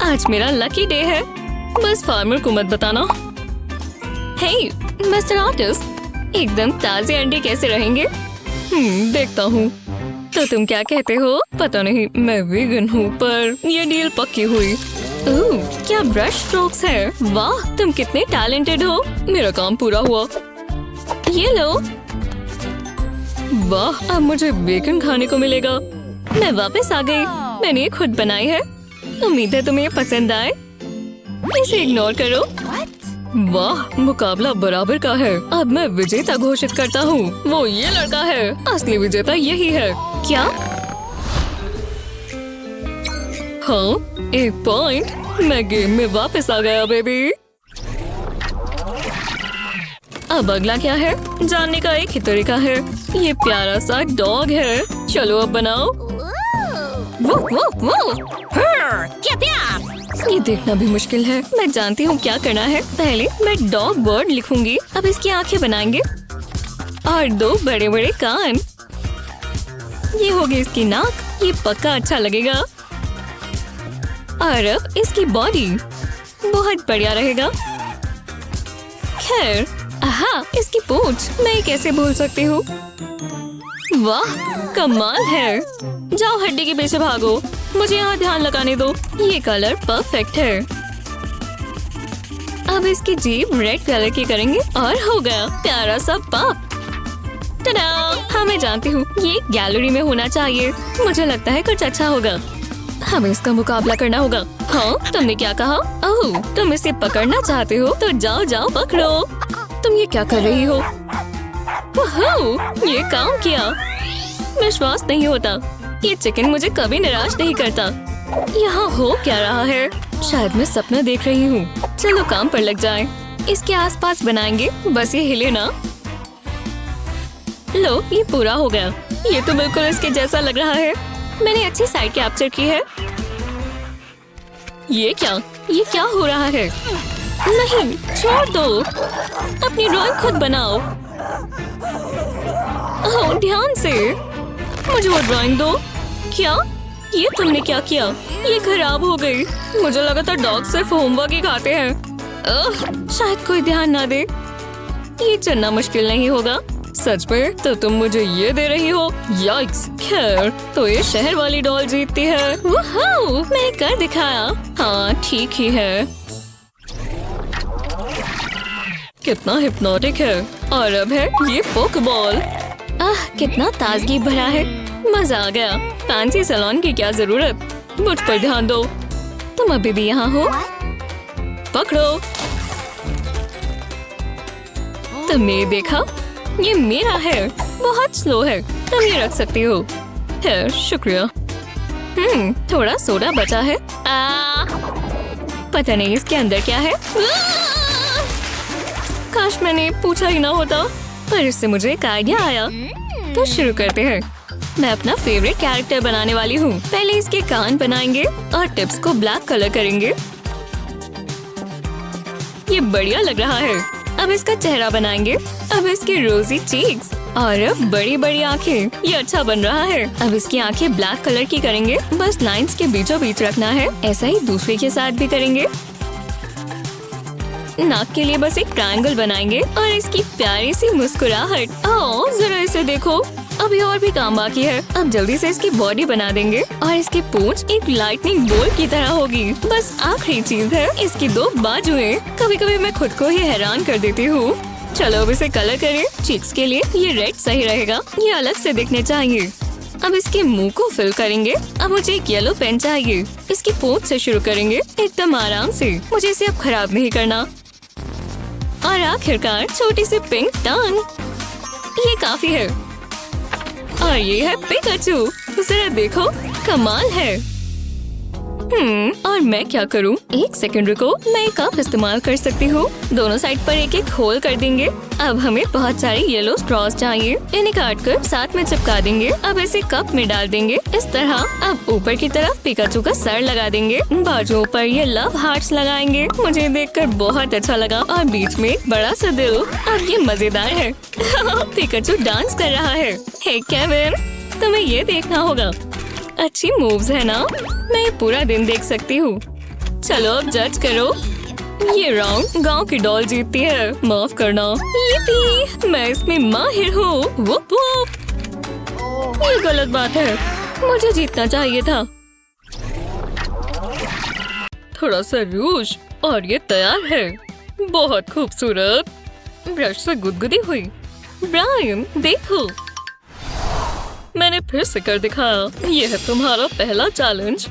आज मेरा लकी डे है। बस फार्मर को मत बताना। हे, मिस्टर आर्टिस्ट, एकदम ताजे अंडे कैसे रहेंगे? देखता हूँ। तो तुम क्या कहते हो? पता नहीं, मैं वीगन हूँ, पर ये डील पक्की हुई। ओह, क्या ब्रश स्ट्रोक्स है। वाह, तुम कितने टैलेंटेड हो। मेरा काम पूरा हुआ। ये लो। वाह, अब मुझे बेकन खाने को मिलेगा। मैं वापस आ गई। मैंने ये खुद बनाई है। उम्मीद है तुम्हें ये पसंद आए। इसे इग्नोर करो। वाह, मुकाबला बराबर का है। अब मैं विजेता घोषित करता हूँ। वो ये लड़का है। असली विजेता यही है। क्या? हाँ, एक पॉइंट। मैं गेम में वापस आ गया बेबी। अब अगला क्या है? जानने का एक ही तरीका है। ये प्यारा सा डॉग है। चलो अब बनाओ। वो, क्या प्यार। ये देखना भी मुश्किल है। मैं जानती हूँ क्या करना है। पहले मैं डॉग बर्ड लिखूंगी। अब इसकी आंखें बनाएंगे और दो बड़े बड़े कान। ये होगी इसकी नाक। ये पक्का अच्छा लगेगा। और अब इसकी बॉडी बहुत बढ़िया रहेगा। खैर, हाँ, इसकी पूंछ मैं कैसे भूल सकती हूँ। वाह, कमाल है। जाओ हड्डी के पीछे भागो। मुझे यहाँ ध्यान लगाने दो। ये कलर परफेक्ट है। अब इसकी जीभ रेड कलर की करेंगे और हो गया प्यारा सा पप। टडा! हाँ मैं जानती हूँ, ये गैलरी में होना चाहिए। मुझे लगता है कुछ अच्छा होगा। हमें इसका मुकाबला करना होगा। हाँ, तुमने क्या कहा? ओह, तुम इसे पकड़ना चाहते हो तो जाओ जाओ पकड़ो। तुम ये क्या कर रही हो? ओह, ये काम किया। विश्वास नहीं होता। ये चिकन मुझे कभी निराश नहीं करता। यहाँ हो क्या रहा है? शायद मैं सपना देख रही हूँ। चलो काम पर लग जाएं। इसके आसपास बनाएंगे, बस ये हिले ना। लो, ये पूरा हो गया। ये तो बिल्कुल इसके जैसा लग रहा है। मैंने अच्छी साइड कैप्चर की है। ये क्या हो रहा है? नहीं, छोड़ दो। अपनी ड्राइंग खुद बनाओ। ओह, ध्यान से। मुझे वो ड्राइंग दो। क्या? ये तुमने क्या किया? ये खराब हो गई। मुझे लगा था डॉग सिर्फ होमवर्क ही खाते हैं। शायद कोई ध्यान ना दे। ये चुनना मुश्किल नहीं होगा। सच में? तो तुम मुझे ये दे रही हो? याइक्स! खैर, तो ये शहर वाली डॉल जीतती है। वाह, मैंने कर दिखाया। हाँ, ठीक ही है। कितना हिप्नोटिक है। और अब है ये पोकबॉल। कितना ताजगी भरा है। मजा आ गया। फैंसी सैलून की क्या जरूरत? मुझ पर ध्यान दो। तुम अभी भी यहाँ हो? पकड़ो। तुमने देखा? ये मेरा है। बहुत स्लो है। तुम ये रख सकती हो। है, शुक्रिया। थोड़ा सोडा बचा है। पता नहीं इसके अंदर क्या है। काश मैंने पूछा ही ना होता। पर इससे मुझे एक आइडिया आया। तो शुरू करते हैं। मैं अपना फेवरेट कैरेक्टर बनाने वाली हूँ। पहले इसके कान बनाएंगे और टिप्स को ब्लैक कलर करेंगे। ये बढ़िया लग रहा है। अब इसका चेहरा बनाएंगे। अब इसके रोजी चीक्स और अब बड़ी बड़ी आँखें। ये अच्छा बन रहा है। अब इसकी आँखें ब्लैक कलर की करेंगे। बस लाइंस के बीचों बीच रखना है। ऐसा ही दूसरे के साथ भी करेंगे। नाक के लिए बस एक ट्रायंगल बनाएंगे और इसकी प्यारी सी मुस्कुराहट। ओह, जरा इसे देखो। अभी और भी काम बाकी है। अब जल्दी से इसकी बॉडी बना देंगे और इसकी पूंछ एक लाइटनिंग बोल्ट की तरह होगी। बस आखिरी चीज है इसकी दो बाजुएं। कभी कभी मैं खुद को ही हैरान कर देती हूँ। चलो अब इसे कलर करें। चीक्स के लिए ये रेड सही रहेगा। ये अलग से दिखने चाहिए। अब इसके मुंह को फिल करेंगे। अब मुझे एक येलो पेन चाहिए। इसकी पूंछ से शुरू करेंगे, एकदम आराम से। मुझे इसे अब खराब नहीं करना। और आखिरकार छोटी सी पिंक टंग। ये काफी है। और ये है पिकाचू। जरा देखो, कमाल है। और मैं क्या करूं? एक सेकंड रुको, मैं एक कप इस्तेमाल कर सकती हूँ। दोनों साइड पर एक एक होल कर देंगे। अब हमें बहुत सारे येलो स्ट्रॉस चाहिए। इन्हें काट कर साथ में चिपका देंगे। अब इसे कप में डाल देंगे इस तरह। अब ऊपर की तरफ पिकाचू का सर लगा देंगे। बाजुओं पर ये लव हार्ट्स लगाएंगे। मुझे देखकर बहुत अच्छा लगा। और बीच में एक बड़ा सा दिल। अब ये मजेदार है। पिकाचू डांस कर रहा है। हे केविन, तुम्हें ये देखना होगा। अच्छी मूव्स है ना? मैं पूरा दिन देख सकती हूँ। चलो अब जज करो। ये राउंड गांव की डॉल जीतती है। माफ करना। यिप्पी, मैं इसमें माहिर हूँ। वुप वुप। ये गलत बात है। मुझे जीतना चाहिए था। थोड़ा सा रूज और ये तैयार है। बहुत खूबसूरत। ब्रश से गुदगुदी हुई। ब्रायन, देखो, मैंने फिर से कर दिखाया। ये है तुम्हारा पहला चैलेंज।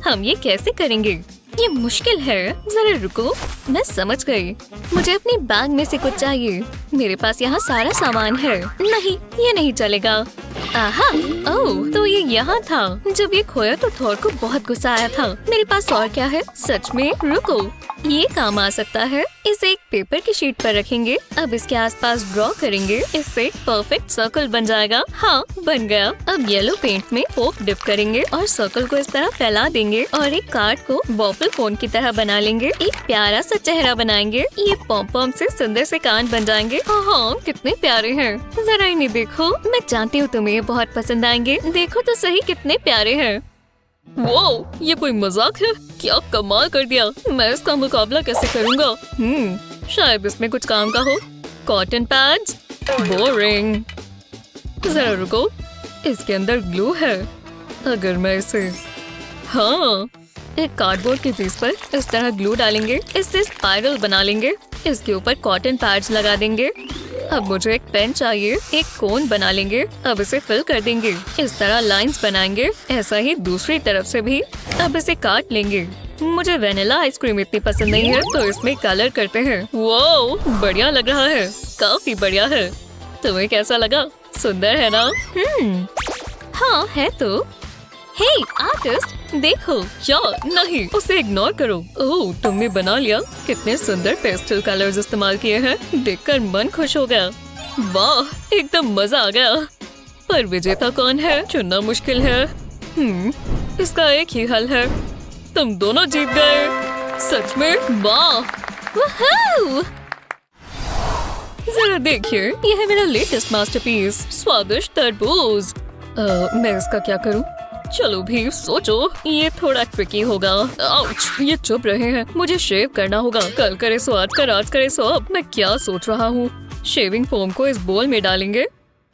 हम ये कैसे करेंगे? ये मुश्किल है। जरा रुको, मैं समझ गई। मुझे अपनी बैग में से कुछ चाहिए। मेरे पास यहाँ सारा सामान है। नहीं, ये नहीं चलेगा। आहा, ओह, तो ये यहाँ था। जब ये खोया तो थोर को बहुत गुस्सा आया था। मेरे पास और क्या है? सच में? रुको, ये काम आ सकता है। इसे एक पेपर की शीट पर रखेंगे। अब इसके आसपास ड्रॉ करेंगे। इससे एक परफेक्ट सर्कल बन जाएगा। हाँ, बन गया। अब येलो पेंट में पोक डिप करेंगे और सर्कल को इस तरह फैला देंगे और एक कार्ड को बॉबल फोन की तरह बना लेंगे। एक प्यारा सा चेहरा बनाएंगे। ये पॉम पॉम से सुंदर से कान बन जाएंगे। हाँ, कितने प्यारे हैं। जरा इन्हें देखो। मैं जानती हूँ तुम्हें ये बहुत पसंद आएंगे। देखो तो सही, कितने प्यारे हैं। वो, ये कोई मजाक है? क्या कमाल कर दिया। मैं इसका मुकाबला कैसे करूँगा? शायद इसमें कुछ काम का हो। Cotton pads? बोरिंग। जरा रुको, इसके अंदर ग्लू है। अगर मैं इसे, हाँ, एक कार्डबोर्ड के पीस पर इस तरह ग्लू डालेंगे। इससे स्पाइरल बना लेंगे। इसके ऊपर कॉटन पैड्स लगा देंगे। अब मुझे एक पेन चाहिए। एक कोन बना लेंगे। अब इसे फिल कर देंगे। इस तरह लाइंस बनाएंगे। ऐसा ही दूसरी तरफ से भी। अब इसे काट लेंगे। मुझे वेनिला आइसक्रीम इतनी पसंद नहीं है, तो इसमें कलर करते हैं। वो बढ़िया लग रहा है, काफी बढ़िया है। तुम्हें कैसा लगा? सुंदर है ना? हाँ है तो। हे आर्टिस्ट, देखो। या नहीं, उसे इग्नोर करो। ओह, तुमने बना लिया। कितने सुंदर पेस्टल कलर्स इस्तेमाल किए हैं। देखकर मन खुश हो गया। वाह, एकदम मजा आ गया। पर विजेता कौन है? चुनना मुश्किल है। इसका एक ही हल है। तुम दोनों जीत गए। सच में? वाह, जरा देखिए, यह है मेरा लेटेस्ट मास्टरपीस, स्वादिष्ट तरबूज। मैं इसका क्या करूं? चलो भी सोचो, ये थोड़ा ट्रिकी होगा। आउच, ये चुप रहे हैं। मुझे शेव करना होगा। कल करे सो आज कर, आज करे सो अब। मैं क्या सोच रहा हूँ? शेविंग फोम को इस बोल में डालेंगे।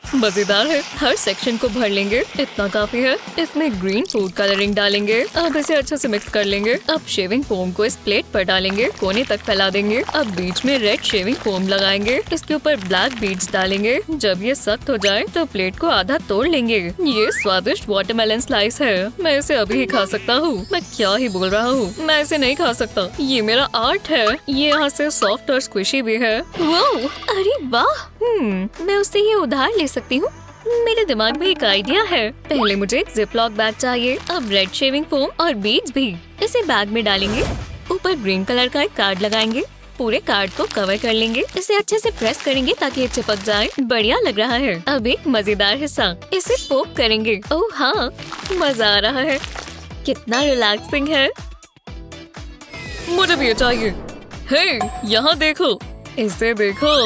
मजेदार है। हर सेक्शन को भर लेंगे। इतना काफी है। इसमें ग्रीन फूड कलरिंग डालेंगे। अब इसे अच्छे से मिक्स कर लेंगे। अब शेविंग फोम को इस प्लेट पर डालेंगे। कोने तक फैला देंगे। अब बीच में रेड शेविंग फोम लगाएंगे। इसके ऊपर ब्लैक बीड्स डालेंगे। जब ये सख्त हो जाए तो प्लेट को आधा तोड़ लेंगे। ये स्वादिष्ट वाटरमेलन स्लाइस है। मैं इसे अभी ही खा सकता हूँ। मैं क्या ही बोल रहा हूँ, मैं इसे नहीं खा सकता। ये मेरा आर्ट है। ये यहाँ से सॉफ्ट और स्क्विशी भी है। वो, अरे वाह। मैं उससे ये उधार ले सकती हूँ। मेरे दिमाग में एक आइडिया है। पहले मुझे एक जिपलॉक बैग चाहिए। अब रेड शेविंग फोम और बीड्स भी। इसे बैग में डालेंगे। ऊपर ग्रीन कलर का एक कार्ड लगाएंगे। पूरे कार्ड को कवर कर लेंगे। इसे अच्छे से प्रेस करेंगे ताकि ये चिपक जाए। बढ़िया लग रहा है। अब एक मजेदार हिस्सा, इसे पोक करेंगे। ओह हाँ, मजा आ रहा है। कितना रिलैक्सिंग है। मुझे भी ये चाहिए। हे, यहाँ देखो, इसे देखो।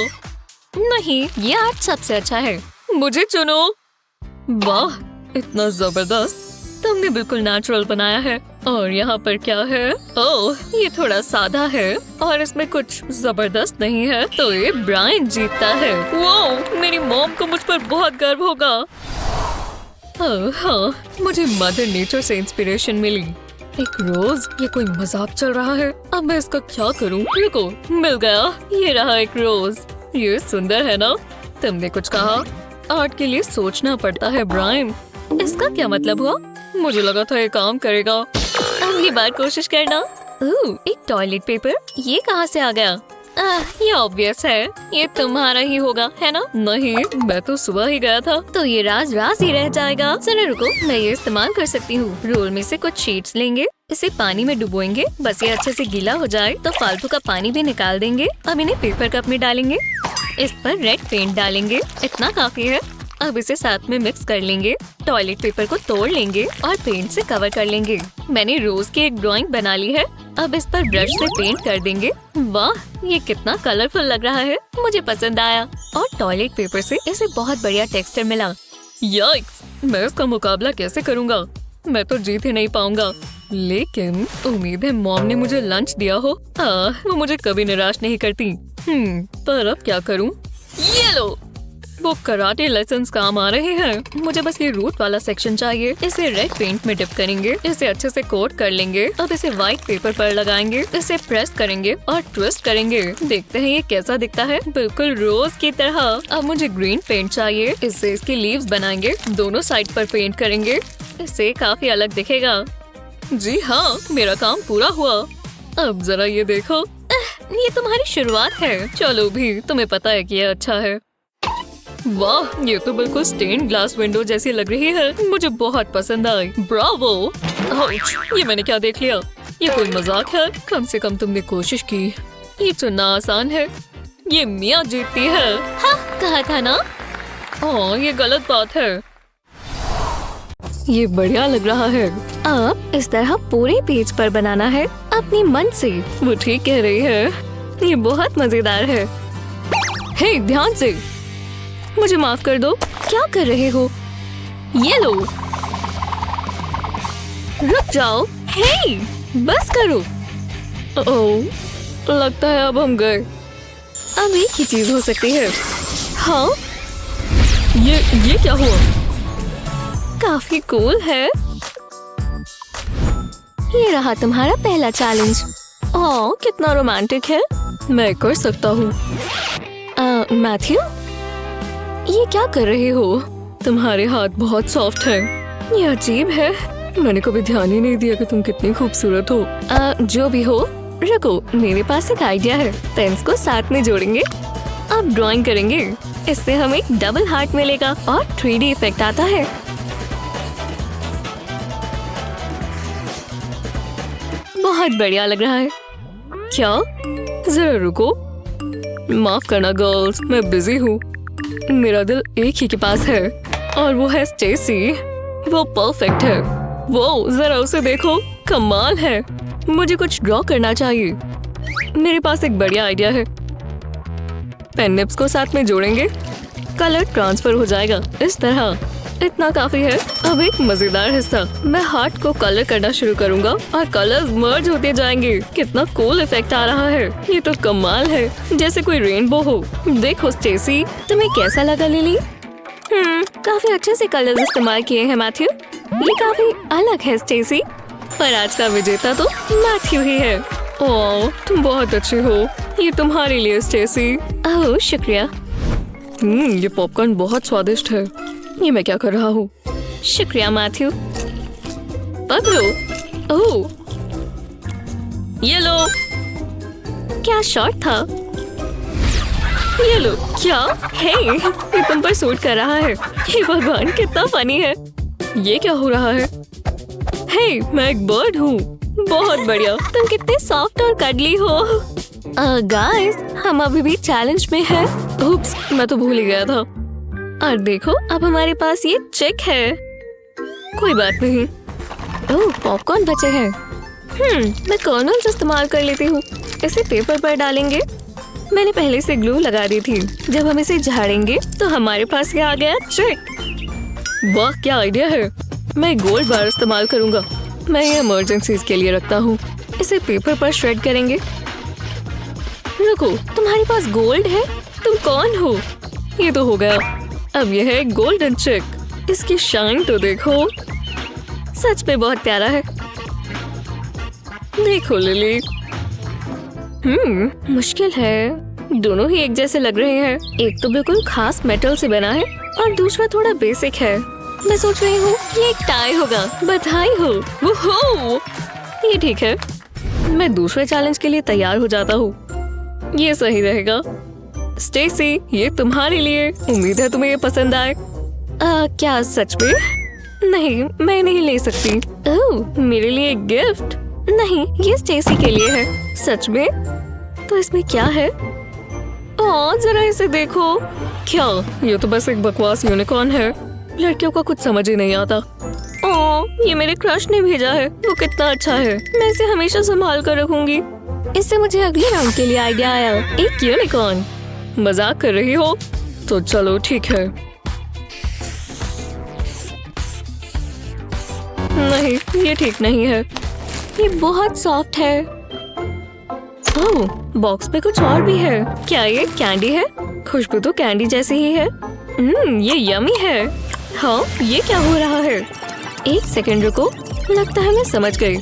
नहीं, ये आर्ट सबसे अच्छा है। मुझे चुनो। वाह, इतना जबरदस्त। तुमने बिल्कुल नेचुरल बनाया है। और यहाँ पर क्या है? ओह, ये थोड़ा सादा है और इसमें कुछ जबरदस्त नहीं है। तो ये ब्रायन जीतता है। वो, मेरी मॉम को मुझ पर बहुत गर्व होगा। हाँ, मुझे मदर नेचर से इंस्पिरेशन मिली। एक रोज, ये कोई मजाक चल रहा है। अब मैं इसका क्या करूँ? रुको, मिल गया। ये रहा एक रोज। ये सुंदर है ना? तुमने कुछ कहा? आर्ट के लिए सोचना पड़ता है ब्रायन। इसका क्या मतलब हुआ? मुझे लगा था ये काम करेगा। अगली बार कोशिश करना। एक टॉयलेट पेपर। ये कहाँ से आ गया? ये ऑब्वियस है। ये तुम्हारा ही होगा, है ना? नहीं, मैं तो सुबह ही गया था। तो ये राज राज ही रह जाएगा। चलो रुको, मैं ये इस्तेमाल कर सकती हूँ। रोल में से कुछ शीट्स लेंगे। इसे पानी में डुबोएंगे। बस ये अच्छे से गीला हो जाए तो फालतू का पानी भी निकाल देंगे। अब इन्हें पेपर कप में डालेंगे। इस पर रेड पेंट डालेंगे। इतना काफी है। अब इसे साथ में मिक्स कर लेंगे। टॉयलेट पेपर को तोड़ लेंगे और पेंट से कवर कर लेंगे। मैंने रोज की एक ड्राइंग बना ली है। अब इस पर ब्रश से पेंट कर देंगे। वाह, ये कितना कलरफुल लग रहा है। मुझे पसंद आया। और टॉयलेट पेपर से इसे बहुत बढ़िया टेक्सचर मिला। याइक्स, मैं इसका मुकाबला कैसे करूँगा? मैं तो जीत ही नहीं पाऊंगा। लेकिन उम्मीद है मॉम ने मुझे लंच दिया हो। वो मुझे कभी निराश नहीं करती। पर अब क्या करूं? ये लो, वो कराटे लेसन्स काम आ रहे हैं। मुझे बस ये रूट वाला सेक्शन चाहिए। इसे रेड पेंट में डिप करेंगे। इसे अच्छे से कोट कर लेंगे। अब इसे व्हाइट पेपर पर लगाएंगे। इसे प्रेस करेंगे और ट्विस्ट करेंगे। देखते हैं ये कैसा दिखता है। बिल्कुल रोज की तरह। अब मुझे ग्रीन पेंट चाहिए। इससे इसकी लीव्स बनाएंगे। दोनों साइड पर पेंट करेंगे। इससे काफी अलग दिखेगा। जी हाँ, मेरा काम पूरा हुआ। अब जरा ये देखो। ये तुम्हारी शुरुआत है। चलो भी, तुम्हें पता है कि ये अच्छा है। वाह, ये तो बिल्कुल स्टेन ग्लास विंडो जैसी लग रही है। मुझे बहुत पसंद आई। ब्रावो। आउच, ये मैंने क्या देख लिया? ये कोई मजाक है? कम से कम तुमने कोशिश की। ये चुनना आसान है। ये मिया जीतती है। हाँ, कहा था ना। ये गलत बात है। ये बढ़िया लग रहा है। अब इस तरह पूरे पेज पर बनाना है अपनी मन से। वो ठीक कह रही है। ये बहुत मजेदार है। हे, ध्यान से। मुझे माफ कर दो। क्या कर रहे हो? ये लो। रुक जाओ। हे, बस करो। ओह, लगता है अब हम गए। अब एक ही चीज हो सकती है। हाँ, ये क्या हुआ? काफी कूल है। ये रहा तुम्हारा पहला चैलेंज। कितना रोमांटिक है। मैं कर सकता हूँ। मैथ्यू, ये क्या कर रहे हो? तुम्हारे हाथ बहुत सॉफ्ट हैं। ये अजीब है। मैंने कभी ध्यान ही नहीं दिया कि तुम कितनी खूबसूरत हो। जो भी हो, रुको, मेरे पास एक आइडिया है। पेन्स को साथ में जोड़ेंगे, अब ड्राइंग करेंगे। इससे हमें एक डबल हार्ट मिलेगा और 3D इफेक्ट आता है। बहुत बढ़िया लग रहा है। क्या? जरा रुको। माफ करना गर्ल्स, मैं बिजी हूँ। मेरा दिल एक ही के पास है और वो है स्टेसी। वो परफेक्ट है। वो जरा उसे देखो, कमाल है। मुझे कुछ ड्रॉ करना चाहिए। मेरे पास एक बढ़िया आइडिया है। पेन निप्स को साथ में जोड़ेंगे, कलर ट्रांसफर हो जाएगा इस तरह। इतना काफी है। अब एक मजेदार हिस्सा, मैं हार्ट को कलर करना शुरू करूंगा और कलर्स मर्ज होते जाएंगे। कितना कूल इफेक्ट आ रहा है। ये तो कमाल है, जैसे कोई रेनबो हो। देखो स्टेसी, तुम्हें कैसा लगा लिली? काफी अच्छे से कलर्स इस्तेमाल किए हैं मैथ्यू। ये काफी अलग है स्टेसी, पर आज का विजेता तो मैथ्यू ही है। ओह, तुम बहुत अच्छी हो। ये तुम्हारे लिए स्टेसी। ओह शुक्रिया। ये पॉपकॉर्न बहुत स्वादिष्ट है। ये मैं क्या कर रहा हूँ? शुक्रिया मैथ्यू। पकड़ो। ओह, ये लो। क्या शॉट था? ये लो। क्या? हे, ये तुम पर सूट कर रहा है। हे भगवान, कितना फनी है। ये क्या हो रहा है? हे, मैं एक बर्ड हूँ। बहुत बढ़िया। तुम कितने सॉफ्ट और कडली हो। गाइस, हम अभी भी चैलेंज में हैं। उप्स, मैं तो भूल ही गया था। और देखो, अब हमारे पास ये चिक है। कोई बात नहीं। ओह, पॉपकॉर्न बचे हैं। मैं कर्नल्स इस्तेमाल कर लेती हूँ। इसे पेपर पर डालेंगे। मैंने पहले से ग्लू लगा दी थी। जब हम इसे झाड़ेंगे तो हमारे पास ये आ गया चिक। वाह, क्या आइडिया है। मैं गोल्ड बार इस्तेमाल करूंगा। मैं ये इमरजेंसीज के लिए रखता हूँ। इसे पेपर पर श्रेड करेंगे। रुको, तुम्हारे पास गोल्ड है? तुम कौन हो? ये तो हो गया। अब यह है गोल्डन चिक। इसकी शाइन तो देखो, सच में बहुत प्यारा है। देखो लिली। मुश्किल है। दोनों ही एक जैसे लग रहे हैं। एक तो बिल्कुल खास मेटल से बना है और दूसरा थोड़ा बेसिक है। मैं सोच रही हूँ ये एक टाई होगा। बधाई हो। वोहो! ये ठीक है। मैं दूसरे चैलेंज के लिए तैयार हो जाता हूँ। ये सही रहेगा। स्टेसी, ये तुम्हारे लिए। उम्मीद है तुम्हें ये पसंद आए। क्या सच में? नहीं, मैं नहीं ले सकती। ओह, मेरे लिए एक गिफ्ट? नहीं, ये स्टेसी के लिए है। सच में? तो इसमें क्या है? ओह, जरा इसे देखो। क्या? ये तो बस एक बकवास यूनिकॉर्न है। लड़कियों का कुछ समझ ही नहीं आता। ओह, ये मेरे क्रश ने भेजा है। वो कितना अच्छा है। मैं इसे हमेशा संभाल कर रखूंगी। इससे मुझे अगले राउंड के लिए आइडिया आया। एक यूनिकॉर्न। मजाक कर रही हो? तो चलो ठीक है। नहीं, ये ठीक नहीं है। ये बहुत सॉफ्ट है। ओह, बॉक्स पे कुछ और भी है। क्या ये कैंडी है? खुशबू तो कैंडी जैसी ही है। ये यमी है। हाँ, ये क्या हो रहा है? एक सेकंड रुको, लगता है मैं समझ गई।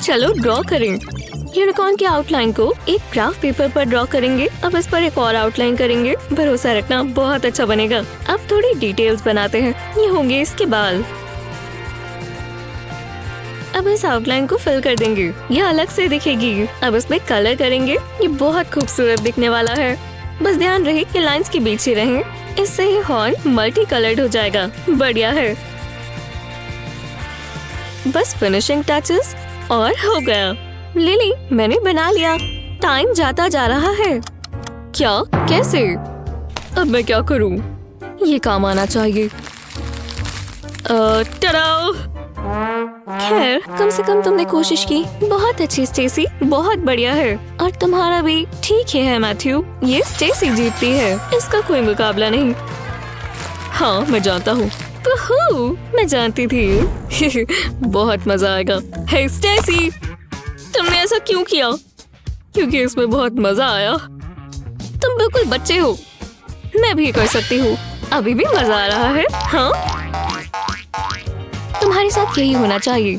चलो ड्रॉ करें। यूनिकॉर्न की आउटलाइन को एक ग्राफ पेपर पर ड्रॉ करेंगे। अब इस पर एक और आउटलाइन करेंगे। भरोसा रखना, बहुत अच्छा बनेगा। अब थोड़ी डिटेल्स बनाते हैं। ये होंगे इसके बाल। अब इस आउटलाइन को फिल कर देंगे। ये अलग से दिखेगी। अब इसमें कलर करेंगे। ये बहुत खूबसूरत दिखने वाला है। बस ध्यान रहे कि लाइंस के बीच ही रहें। इससे ही हॉर्न मल्टी कलर्ड हो जाएगा। बढ़िया है। बस फिनिशिंग टचेस और हो गया। लिली, मैंने बना लिया। टाइम जाता जा रहा है। क्या? कैसे? अब मैं क्या करूं? ये काम आना चाहिए। टडा! खैर, कम से कम तुमने कोशिश की। बहुत अच्छी स्टेसी, बहुत बढ़िया है। और तुम्हारा भी ठीक ही है मैथ्यू। ये स्टेसी जीतती है। इसका कोई मुकाबला नहीं। हाँ, मैं जानता हूँ। मैं जानती थी। बहुत मजा आएगा। हे स्टेसी, तुमने ऐसा क्यों किया? क्योंकि इसमें बहुत मजा आया। तुम बिल्कुल बच्चे हो। मैं भी कर सकती हूँ। अभी भी मजा आ रहा है। हाँ, तुम्हारे साथ यही होना चाहिए।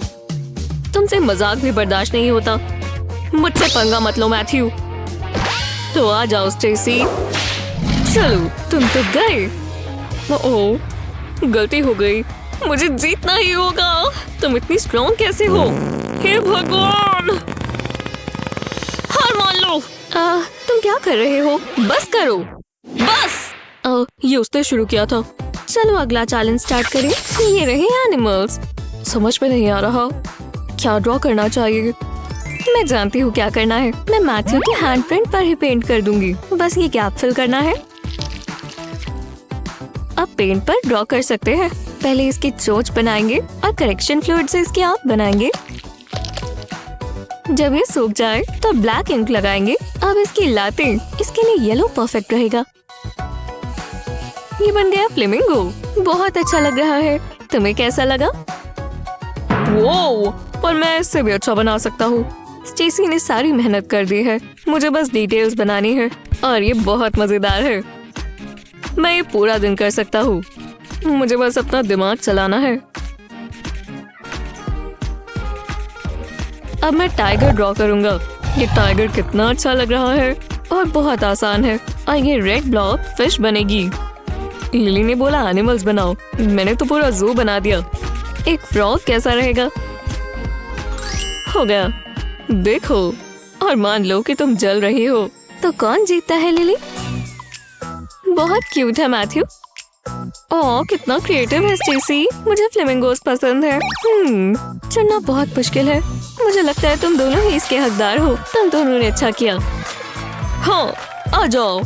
तुमसे मजाक भी बर्दाश्त नहीं होता। मुझसे पंगा मत लो मैथ्यू। तो आ जाओ स्टेसी। चलो तुम तो गए। ओह, गलती हो गई। मुझे जीतना ही होगा। तुम इतनी स्ट्रॉन्ग कैसे हो? हे भगवान, हार मान लो। तुम क्या कर रहे हो? बस करो, बस। ये उसने शुरू किया था। चलो अगला चैलेंज स्टार्ट करें। ये रहे एनिमल्स। समझ में नहीं आ रहा क्या ड्रॉ करना चाहिए। मैं जानती हूँ क्या करना है। मैं मैथ्यू के हैंड प्रिंट पर ही पेंट कर दूंगी। बस ये गैप फिल करना है। अब पेंट पर ड्रॉ कर सकते हैं। पहले इसकी चोंच बनाएंगे और करेक्शन फ्लूइड से इसकी आंख बनाएंगे। जब ये सूख जाए तो ब्लैक इंक लगाएंगे। अब इसकी लातें, इसके लिए येलो परफेक्ट रहेगा। ये बन गया फ्लेमिंगो। बहुत अच्छा लग रहा है। तुम्हें कैसा लगा? वो, पर मैं इससे भी अच्छा बना सकता हूँ। स्टेसी ने सारी मेहनत कर दी है। मुझे बस डिटेल्स बनानी है और ये बहुत मजेदार है। मैं ये पूरा दिन कर सकता हूँ। मुझे बस अपना दिमाग चलाना है। अब मैं टाइगर ड्रॉ करूंगा। ये टाइगर कितना अच्छा लग रहा है और बहुत आसान है। और ये रेड ब्लॉक फिश बनेगी। लिली ने बोला एनिमल्स बनाओ। मैंने तो पूरा जू बना दिया। एक फ्रॉग कैसा रहेगा? हो गया। देखो और मान लो कि तुम जल रही हो। तो कौन जीतता है लिली? बहुत क्यूट है मैथ्यू। ओह, कितना क्रिएटिव है स्टेसी। मुझे फ्लेमिंगोस पसंद है। चुनना बहुत मुश्किल है। मुझे लगता है तुम दोनों ही इसके हकदार हो। तुम दोनों ने अच्छा किया। हाँ, आ जाओ।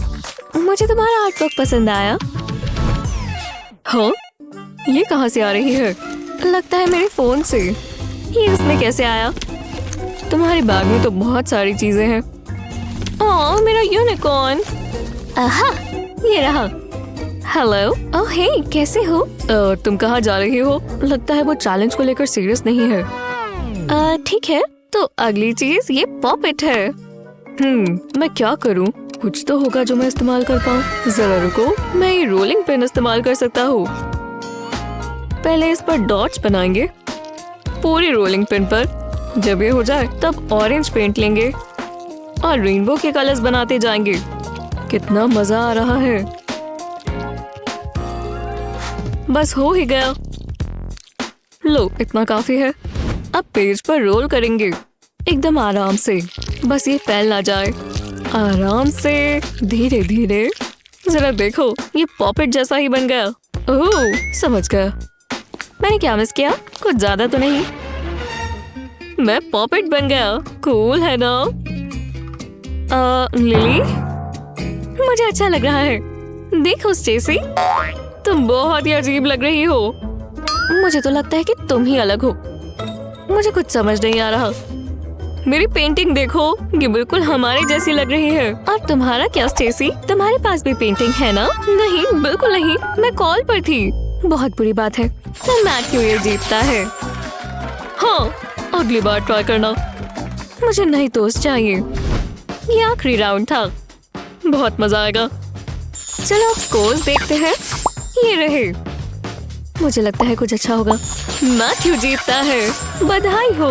मुझे तुम्हारा आर्ट वर्क पसंद आया। हाँ, ये कहाँ से आ रही है? लगता है मेरे फोन से। ये इसमें कैसे आया? तुम्हारे बैग में तो बहुत सारी चीजें हैं। ओह, मेरा यूनिकॉर्न। आहा, ये रहा। हेलो। ओह हे, कैसे हो? तुम कहाँ जा रही हो? लगता है वो चैलेंज को लेकर सीरियस नहीं है। ठीक है, तो अगली चीज ये पॉपेट है। मैं क्या करूँ? कुछ तो होगा जो मैं इस्तेमाल कर पाऊँ। जरा रुको, मैं ये रोलिंग पेन इस्तेमाल कर सकता हूँ। पहले इस पर डॉट्स बनाएंगे पूरी रोलिंग पेन पर। जब ये हो जाए तब ऑरेंज पेंट लेंगे और रेनबो के कलर्स बनाते जाएंगे। कितना मजा आ रहा है। बस हो ही गया। लो, इतना काफी है। अब पेज पर रोल करेंगे एकदम आराम से। बस ये फैल ना जाए। आराम से, धीरे धीरे। जरा देखो, ये पॉपेट जैसा ही बन गया। ओह, समझ गया। मैंने क्या मिस किया? कुछ ज्यादा तो नहीं। मैं पॉपेट बन गया। कूल है ना? लिली, मुझे अच्छा लग रहा है। देखो स्टेसी, तुम बहुत ही अजीब लग रही हो। मुझे तो लगता है कि तुम ही अलग हो। मुझे कुछ समझ नहीं आ रहा। मेरी पेंटिंग देखो, ये बिल्कुल हमारी जैसी लग रही है। और तुम्हारा क्या स्टेसी? तुम्हारे पास भी पेंटिंग है ना? नहीं, बिल्कुल नहीं। मैं कॉल पर थी। बहुत बुरी बात है। तो मैथ्यू ये जीतता है। हाँ, अगली बार ट्राई करना। मुझे नई दोस्त चाहिए। ये आखिरी राउंड था। बहुत मजा आएगा। चलो अब स्कोर्स देखते हैं। ये रहे। मुझे लगता है कुछ अच्छा होगा। मैथ्यू जीतता है। बधाई हो।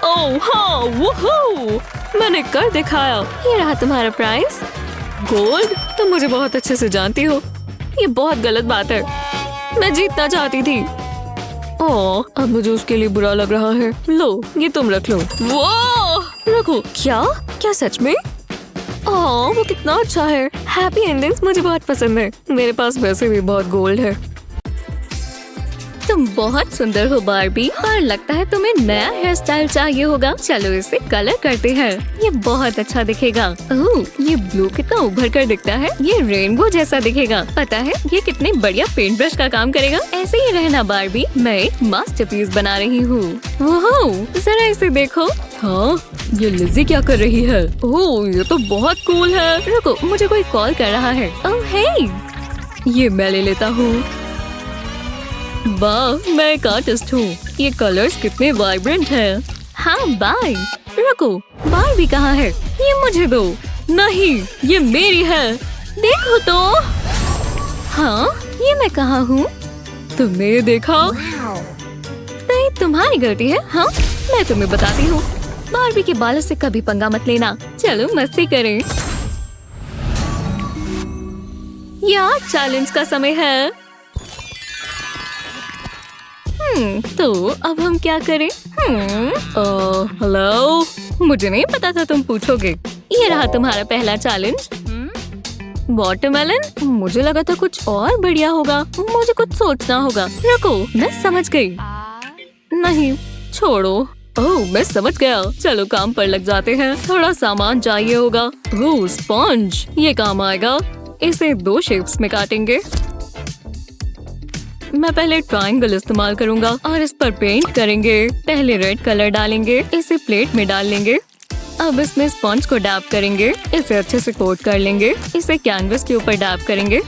ओह हाँ, वूहू! मैंने कर दिखाया। ये रहा तुम्हारा प्राइज। गोल्ड? तुम मुझे बहुत अच्छे से जानती हो। ये बहुत गलत बात है। मैं जीतना चाहती थी। ओह, अब मुझे उसके लिए बुरा लग रहा है। लो, ये तुम रख लो। वो रखो। क्या? क्या सच में? ओह, वो कितना अच्छा है। हैप्पी एंडिंग्स मुझे बहुत पसंद है। मेरे पास वैसे भी बहुत गोल्ड है। तुम बहुत सुंदर हो बार्बी, और लगता है तुम्हें नया हेयर स्टाइल चाहिए होगा। चलो इसे कलर करते हैं। ये बहुत अच्छा दिखेगा। ओह, ये ब्लू कितना उभर कर दिखता है। ये रेनबो जैसा दिखेगा। पता है ये कितने बढ़िया पेंट ब्रश का काम करेगा। ऐसे ही रहना बार्बी। मैं एक मास्टरपीस बना रही हूँ। वाह, जरा इसे देखो। हाँ, ये लिज़ी क्या कर रही है? ओह, ये तो बहुत कूल है। रुको, मुझे कोई कॉल कर रहा है। ओह हे, ये मैं ले लेता हूँ। वाह, मैं एक आर्टिस्ट हूँ। ये कलर्स कितने वाइब्रेंट हैं। हाँ, बाय। रुको, बार्बी कहाँ है? ये मुझे दो। नहीं, ये मेरी है। देखो तो। हाँ, ये मैं कहाँ हूँ? तुमने ये देखा? नहीं, तुम्हारी गलती है। हाँ, मैं तुम्हें बताती हूँ। बार्बी के बालों से कभी पंगा मत लेना। चलो मस्ती करें। यार चैलेंज का समय है। तो अब हम क्या करें? हेलो, मुझे नहीं पता था तुम पूछोगे। ये रहा तुम्हारा पहला चैलेंज, वाटरमेलन। मुझे लगा था कुछ और बढ़िया होगा, मुझे कुछ सोचना होगा। रुको, मैं समझ गई। नहीं, छोड़ो। ओह, मैं समझ गया। चलो काम पर लग जाते हैं। थोड़ा सामान चाहिए होगा। ओह, स्पंज, ये काम आएगा। इसे 2 शेप्स में काटेंगे। मैं पहले ट्रायंगल इस्तेमाल करूंगा और इस पर पेंट करेंगे। पहले रेड कलर डालेंगे, इसे प्लेट में डाल लेंगे। अब इसमें स्पंज को डैप करेंगे, इसे अच्छे से कोट कर लेंगे। इसे कैनवस के ऊपर डैप करेंगे।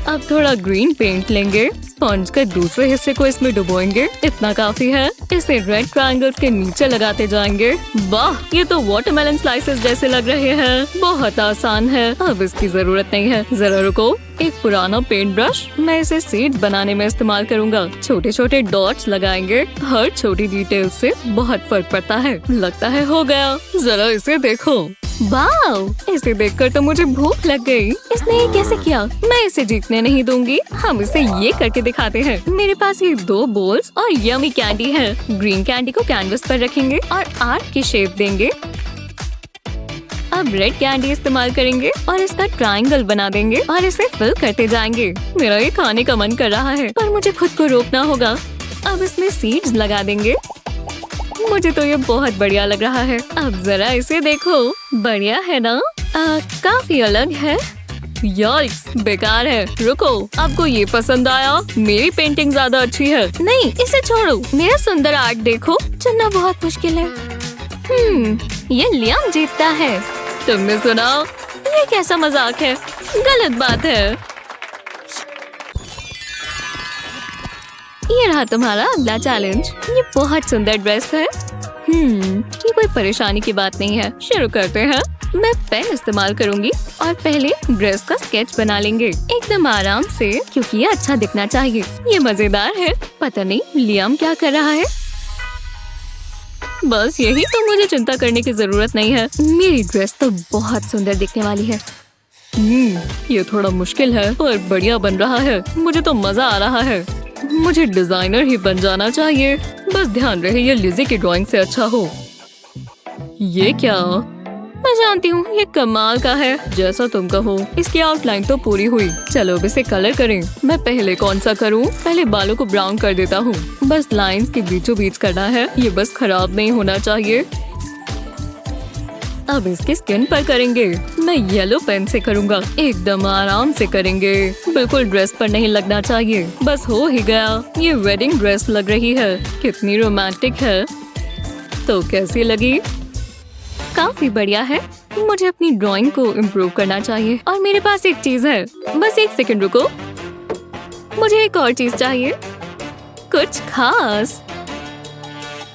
अब थोड़ा ग्रीन पेंट लेंगे, स्पंज के दूसरे हिस्से को इसमें डुबोएंगे। इतना काफी है। इसे रेड ट्रायंगल्स के नीचे लगाते जाएंगे। वाह, ये तो वाटरमेलन स्लाइसेस जैसे लग रहे हैं। बहुत आसान है, अब इसकी जरूरत नहीं है। जरा रुको, एक पुराना पेंट ब्रश, मैं इसे सीड्स बनाने में इस्तेमाल करूंगा। छोटे छोटे डॉट्स लगाएंगे। हर छोटी डिटेल से बहुत फर्क पड़ता है। लगता है हो गया। जरा इसे देखो। वाह, इसे देखकर तो मुझे भूख लग गई। इसने ये कैसे किया? मैं इसे जीतने नहीं दूंगी। हम इसे ये करके दिखाते हैं। मेरे पास ये 2 बोल्स और यमी कैंडी है। ग्रीन कैंडी को कैनवस पर रखेंगे और आर्ट की शेप देंगे। अब रेड कैंडी इस्तेमाल करेंगे और इसका ट्रायंगल बना देंगे और इसे फिल करते जाएंगे। मेरा ये खाने का मन कर रहा है, पर मुझे खुद को रोकना होगा। अब इसमें सीड्स लगा देंगे। मुझे तो ये बहुत बढ़िया लग रहा है। अब जरा इसे देखो, बढ़िया है ना? काफी अलग है। यार्स, बेकार है। रुको, आपको ये पसंद आया? मेरी पेंटिंग ज्यादा अच्छी है। नहीं, इसे छोड़ो। मेरा सुंदर आर्ट देखो। चुनना बहुत मुश्किल है। ये लियाम जीतता है। तुमने सुना? ये कैसा मजाक है? गलत बात है। ये रहा तुम्हारा अगला चैलेंज। ये बहुत सुंदर ड्रेस है। ये कोई परेशानी की बात नहीं है। शुरू करते हैं। मैं पेन इस्तेमाल करूंगी और पहले ड्रेस का स्केच बना लेंगे, एकदम आराम से, क्योंकि ये अच्छा दिखना चाहिए। ये मजेदार है। पता नहीं लियाम क्या कर रहा है। बस यही तो, मुझे चिंता करने की जरूरत नहीं है। मेरी ड्रेस तो बहुत सुंदर दिखने वाली है। ये थोड़ा मुश्किल है पर बढ़िया बन रहा है। मुझे तो मजा आ रहा है। मुझे डिजाइनर ही बन जाना चाहिए। बस ध्यान रहे ये लिज़ी की ड्राइंग से अच्छा हो। ये क्या? मैं जानती हूँ, ये कमाल का है। जैसा तुम कहो। इसकी आउटलाइन तो पूरी हुई। चलो अब इसे कलर करें। मैं पहले कौन सा करूँ? पहले बालों को ब्राउन कर देता हूँ। बस लाइंस के बीचों बीच करना है। ये बस खराब नहीं होना चाहिए। अब इसकी स्किन पर करेंगे। मैं येलो पेन से करूँगा। एकदम आराम से करेंगे। बिल्कुल ड्रेस पर नहीं लगना चाहिए। बस हो ही गया। ये वेडिंग ड्रेस लग रही है। कितनी रोमांटिक है। तो कैसी लगी? काफी बढ़िया है। मुझे अपनी ड्राइंग को इम्प्रूव करना चाहिए। और मेरे पास एक चीज है। बस 1 सेकंड रुको, मुझे एक और चीज चाहिए, कुछ खास।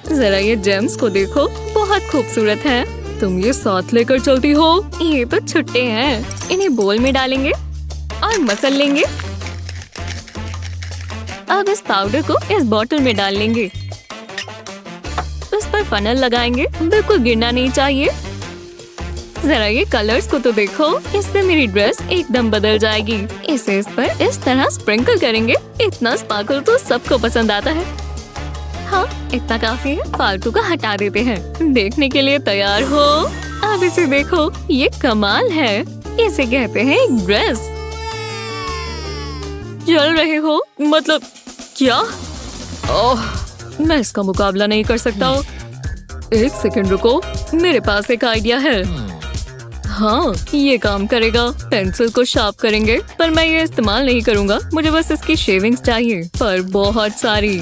जरा ये जेम्स को देखो, बहुत खूबसूरत है। तुम ये साथ लेकर चलती हो? ये तो छुट्टे हैं। इन्हें बोल में डालेंगे और मसल लेंगे। अब इस पाउडर को इस बोतल में डाल लेंगे। इस पर फनल लगाएंगे। बिल्कुल गिरना नहीं चाहिए। जरा ये कलर्स को तो देखो, इससे मेरी ड्रेस एकदम बदल जाएगी। इसे इस पर इस तरह स्प्रिंकल करेंगे। इतना स्पार्कल तो सबको पसंद आता है। हाँ, इतना काफी है। फालतू का हटा देते हैं। देखने के लिए तैयार हो? अब इसे देखो, ये कमाल है। इसे कहते हैं एक ड्रेस। जल रहे हो? मतलब क्या? ओह, मैं इसका मुकाबला नहीं कर सकता। 1 सेकंड रुको, मेरे पास एक आइडिया है। हाँ, ये काम करेगा। पेंसिल को शार्प करेंगे, पर मैं ये इस्तेमाल नहीं करूँगा। मुझे बस इसकी शेविंग्स चाहिए, पर बहुत सारी।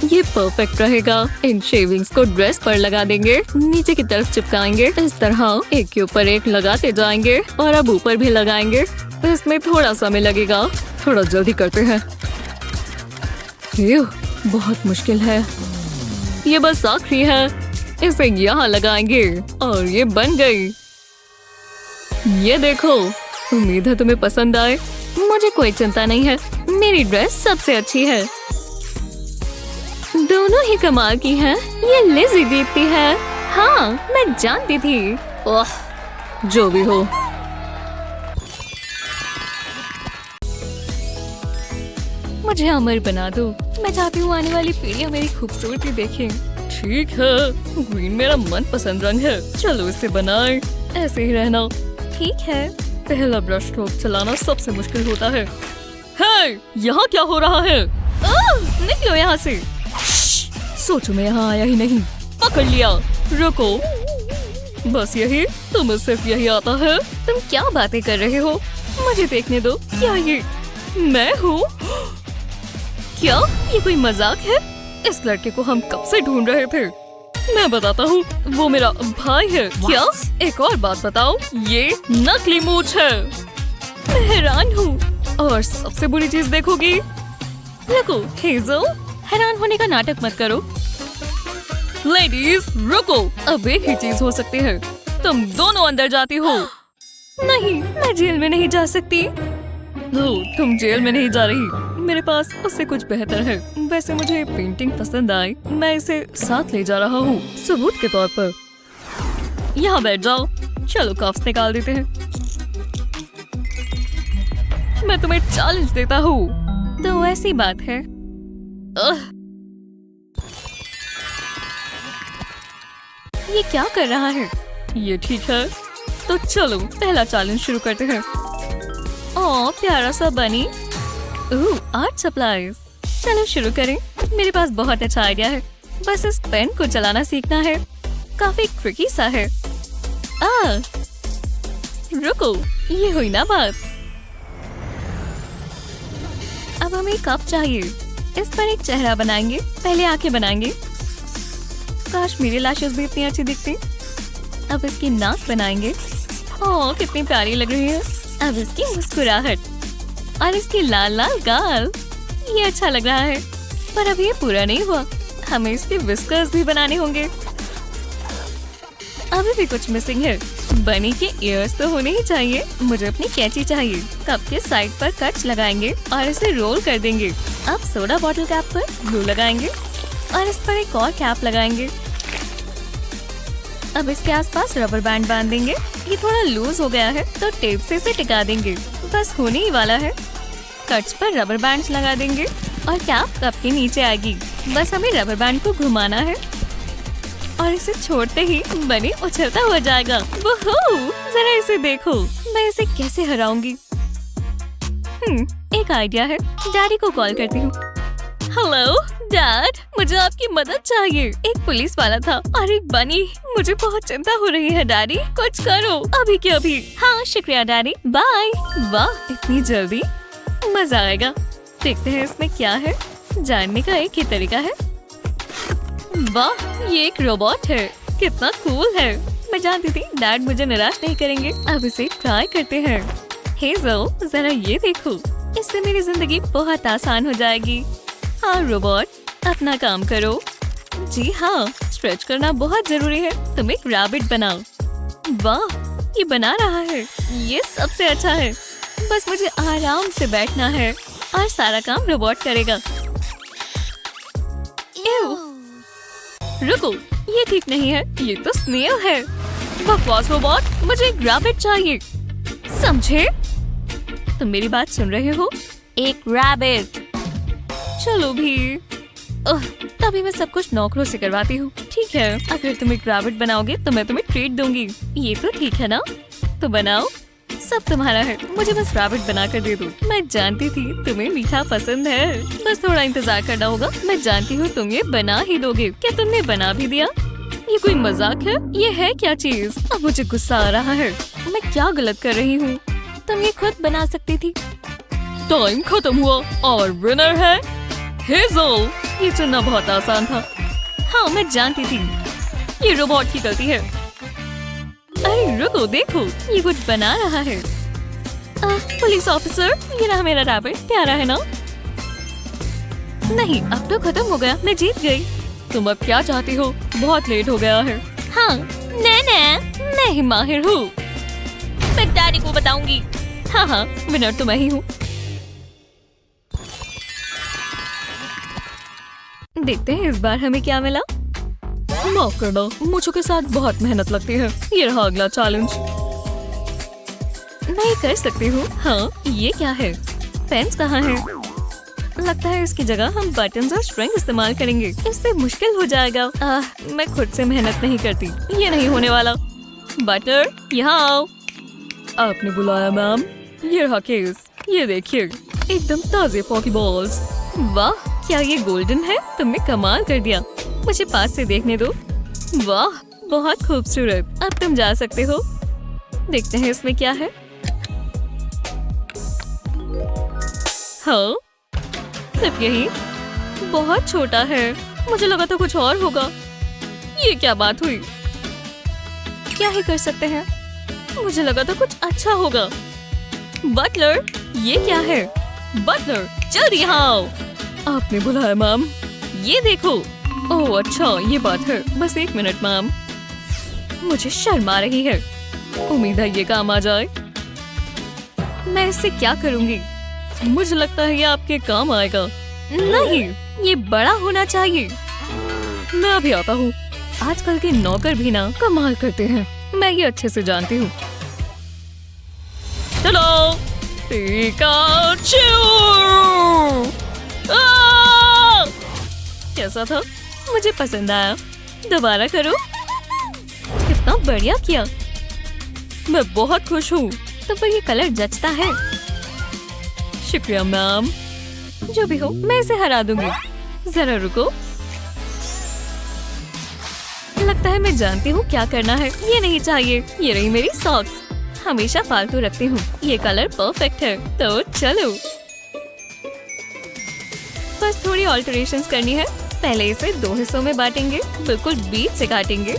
ये परफेक्ट रहेगा। इन शेविंग्स को ड्रेस पर लगा देंगे। नीचे की तरफ चिपकाएंगे। इस तरह एक के ऊपर एक लगाते जाएंगे और अब ऊपर भी लगाएंगे। इसमें थोड़ा समय लगेगा। थोड़ा जल्दी करते हैं। बहुत मुश्किल है। ये बस आखिरी है। इसे यहाँ लगाएंगे और ये बन गई। ये देखो, उम्मीद है तुम्हें पसंद आए। मुझे कोई चिंता नहीं है। मेरी ड्रेस सबसे अच्छी है। दोनों ही कमाल की हैं। ये लिज़ी जीतती है। हाँ, मैं जानती थी। ओह, जो भी हो। मुझे अमर बना दो। मैं चाहती हूँ आने वाली पीढ़ियाँ मेरी खूबसूरती देखें। ठीक है, ग्रीन मेरा मनपसंद रंग है, चलो इसे बनाएं। ऐसे ही रहना। ठीक है। पहला ब्रश स्ट्रोक चलाना सबसे मुश्किल होता है। हे, यहाँ क्या हो रहा है? निकलो यहाँ से। सोचो मैं यहाँ आया ही नहीं। पकड़ लिया। रुको, बस यही? तुम्हें सिर्फ यही आता है? तुम क्या बातें कर रहे हो? मुझे देखने दो। क्या ये मैं हूँ? क्या ये कोई मजाक है? इस लड़के को हम कब से ढूंढ रहे थे। मैं बताता हूँ, वो मेरा भाई है। क्या? एक और बात बताओ, ये नकली मूंछ है। मैं हैरान हूँ। और सबसे बुरी चीज देखोगी? रुको हेजल, हैरान होने का नाटक मत करो। लेडीज रुको, अब एक ही चीज हो सकती है, तुम दोनों अंदर जाती हो। नहीं, मैं जेल में नहीं जा सकती। तुम जेल में नहीं जा रही, मेरे पास उससे कुछ बेहतर है। वैसे मुझे पेंटिंग पसंद आई, मैं इसे साथ ले जा रहा हूँ सबूत के तौर पर। यहाँ बैठ जाओ। चलो कफ्स निकाल देते हैं। मैं तुम्हें चैलेंज देता हूँ। तो ऐसी बात है। ये क्या कर रहा है? ये ठीक है, तो चलो पहला चैलेंज शुरू करते हैं। ओह प्यारा सा बनी। Art supplies. चलो शुरू करें। मेरे पास बहुत अच्छा आइडिया है, बस इस पेन को चलाना सीखना है। काफी ट्रिकी सा है। रुको, ये हुई ना बात। अब हमें कप चाहिए। इस पर एक चेहरा बनाएंगे। पहले आंखें बनाएंगे। काश मेरी लैशेस भी इतनी अच्छी दिखती। अब इसकी नाक बनाएंगे। ओह कितनी प्यारी लग रही है। अब इसकी मुस्कुराहट और इसकी लाल लाल गाल। ये अच्छा लग रहा है, पर अब ये पूरा नहीं हुआ। हमें इसके विस्कर्स भी बनाने होंगे। अभी भी कुछ मिसिंग है। बनी के ईयर्स तो होने ही चाहिए। मुझे अपनी कैंची चाहिए। कप के साइड पर कट्स लगाएंगे और इसे रोल कर देंगे। अब सोडा बॉटल कैप पर ग्लू लगाएंगे और इस पर एक और कैप लगाएंगे। अब इसके आसपास रबर बैंड बांध देंगे। ये थोड़ा लूज हो गया है, तो टेप से इसे टिका देंगे। बस होने ही वाला है। कट्स पर रबर बैंड्स लगा देंगे और कैप कप के नीचे आएगी। बस हमें रबर बैंड को घुमाना है और इसे छोड़ते ही बनी उछलता हुआ जाएगा। वोहो, जरा इसे देखो, मैं इसे कैसे हराऊंगी। एक आइडिया है। डैडी को कॉल करती हूँ। हेलो डैड, मुझे आपकी मदद चाहिए। एक पुलिस वाला था और एक बनी। मुझे बहुत चिंता हो रही है डैडी, कुछ करो अभी के अभी। हाँ शुक्रिया डैडी, बाय। वाह इतनी जल्दी, मजा आएगा। देखते हैं इसमें क्या है। जानने का एक ही तरीका है। वाह ये एक रोबोट है, कितना कूल है। मैं जानती थी डैड मुझे निराश नहीं करेंगे। अब इसे ट्राई करते हैं। हेजल जरा ये देखो, इससे मेरी जिंदगी बहुत आसान हो जाएगी। हाँ रोबोट, अपना काम करो। जी हाँ, स्ट्रेच करना बहुत जरूरी है। तुम एक रैबिट बनाओ। वाह ये बना रहा है, ये सबसे अच्छा है। बस मुझे आराम से बैठना है और सारा काम रोबोट करेगा। रुको, ये ठीक नहीं है, ये तो स्नेल है। बकवास रोबोट, मुझे एक रैबिट चाहिए, समझे? तुम मेरी बात सुन रहे हो? एक रैबिट। चलो भी। तभी मैं सब कुछ नौकरों से करवाती हूँ। ठीक है, अगर तुम एक रैबिट बनाओगे तो मैं तुम्हें ट्रीट दूंगी। ये तो ठीक है ना? तो बनाओ, सब तुम्हारा है। मुझे बस रैबिट बना कर दे दो। मैं जानती थी तुम्हें मीठा पसंद है, बस थोड़ा इंतजार करना होगा। मैं जानती हूँ तुम ये बना ही दोगे। क्या तुमने बना भी दिया? ये कोई मजाक है? ये है क्या चीज? अब मुझे गुस्सा आ रहा है। मैं क्या गलत कर रही हूँ? तुम ये खुद बना सकती थी। टाइम खत्म हुआ और विनर है हेजल। ये चुनना बहुत आसान था। हाँ मैं जानती थी, ये रोबोट की गलती है। अरे रुको, देखो ये कुछ बना रहा है। पुलिस ऑफिसर, ये रहा मेरा रैबिट। प्यारा है ना? नहीं, अब तो खत्म हो गया, मैं जीत गई। तुम अब क्या चाहती हो? बहुत लेट हो गया है। हाँ मैं ही माहिर हूँ। मैं डैडी को बताऊंगी। हाँ विनर तो मैं ही हूँ। देखते हैं इस बार हमें क्या मिला। माफ करना, मुझे के साथ बहुत मेहनत लगती है। ये रहा अगला चैलेंज। मैं कर सकती हूँ। हाँ ये क्या है? पेन्स कहाँ है? लगता है इसकी जगह हम बटन्स और स्ट्रिंग इस्तेमाल करेंगे। इससे मुश्किल हो जाएगा। मैं खुद से मेहनत नहीं करती, ये नहीं होने वाला। बटर, यहाँ आओ। आपने बुलाया मैम? ये रहा केस, ये देखिए, एकदम ताजे पॉकीबॉल्स। वाह, क्या ये गोल्डन है? तुमने कमाल कर दिया। मुझे पास से देखने दो। वाह, बहुत खूबसूरत। अब तुम जा सकते हो। देखते हैं इसमें क्या है। हाँ, सिर्फ यही। बहुत छोटा है, मुझे लगा था कुछ और होगा। ये क्या बात हुई? क्या ही कर सकते हैं, मुझे लगा था कुछ अच्छा होगा। बटलर, ये क्या है? बटलर, जल्दी यहाँ आओ। आपने बुलाया मैम? ये देखो। ओह अच्छा, ये बात है। बस 1 मिनट मैम, मुझे शर्म आ रही है। उम्मीद है ये काम आ जाए। मैं इससे क्या करूँगी? मुझे लगता है ये आपके काम आएगा। नहीं, ये बड़ा होना चाहिए। मैं अभी आता हूँ। आजकल के नौकर भी ना कमाल करते हैं, मैं ये अच्छे से जानती हूँ। चलो, पिकाचू! कैसा था? मुझे पसंद आया। दोबारा करो। कितना बढ़िया किया। मैं बहुत खुश हूँ। तो पर ये कलर जचता है। शुक्रिया मैम। जो भी हो, मैं इसे हरा दूंगी। जरा रुको। लगता है मैं जानती हूँ क्या करना है। ये नहीं चाहिए। ये रही मेरी सॉक्स, हमेशा फालतू रखती हूँ। ये कलर परफेक्ट है। तो चलो, बस थोड़ी ऑल्टरेशंस करनी है। पहले इसे 2 हिस्सों में बांटेंगे, बिल्कुल बीच से काटेंगे।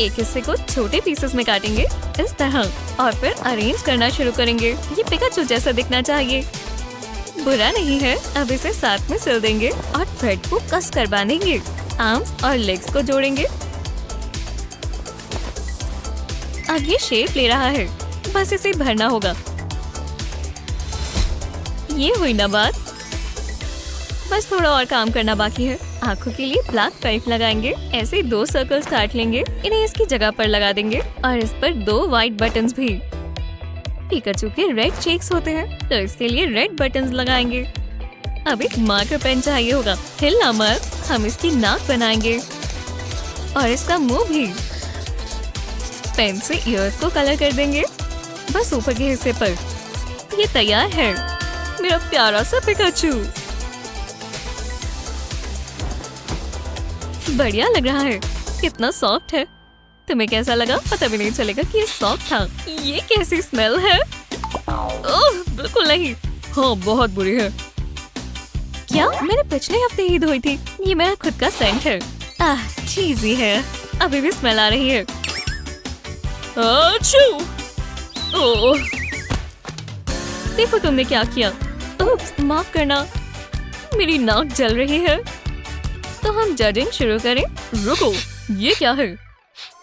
एक हिस्से को छोटे पीसेस में काटेंगे इस तरह, और फिर अरेंज करना शुरू करेंगे। ये पिकाचू जैसा दिखना चाहिए। बुरा नहीं है। अब इसे साथ में सिल देंगे और थ्रेड को कस कर बांधेंगे। आर्म्स और लेग्स को जोड़ेंगे। अब ये शेप ले रहा है, बस इसे भरना होगा। ये हुई ना बात। बस थोड़ा और काम करना बाकी है। आंखों के लिए ब्लैक पाइप लगाएंगे। ऐसे 2 सर्कल्स काट लेंगे, इन्हें इसकी जगह पर लगा देंगे और इस पर 2 व्हाइट बटन्स भी। पिकाचू के रेड चेक्स होते हैं, तो इसके लिए रेड बटन्स लगाएंगे। अब एक मार्कर पेन चाहिए होगा। हिलना मत। हम इसकी नाक बनाएंगे और इसका मुंह भी। पेन से ईयर्स को कलर कर देंगे, बस ऊपर के हिस्से पर। ये तैयार है, मेरा प्यारा सा पिकाचू। बढ़िया लग रहा है। कितना सॉफ्ट है। तुम्हें कैसा लगा? पता भी नहीं चलेगा कि ये सॉफ्ट था। ये कैसी स्मेल है? ओह, बिल्कुल नहीं। हाँ, बहुत बुरी है। क्या? मैंने पिछले हफ्ते ही धोई थी। ये मेरा खुद का सेंट है। चीज़ी है। अभी भी स्मेल आ रही है। ओह, देखो तुमने क्या किया। ओप्स, माफ करना, मेरी नाक जल रही है। तो हम जजिंग शुरू करें। रुको, ये क्या है?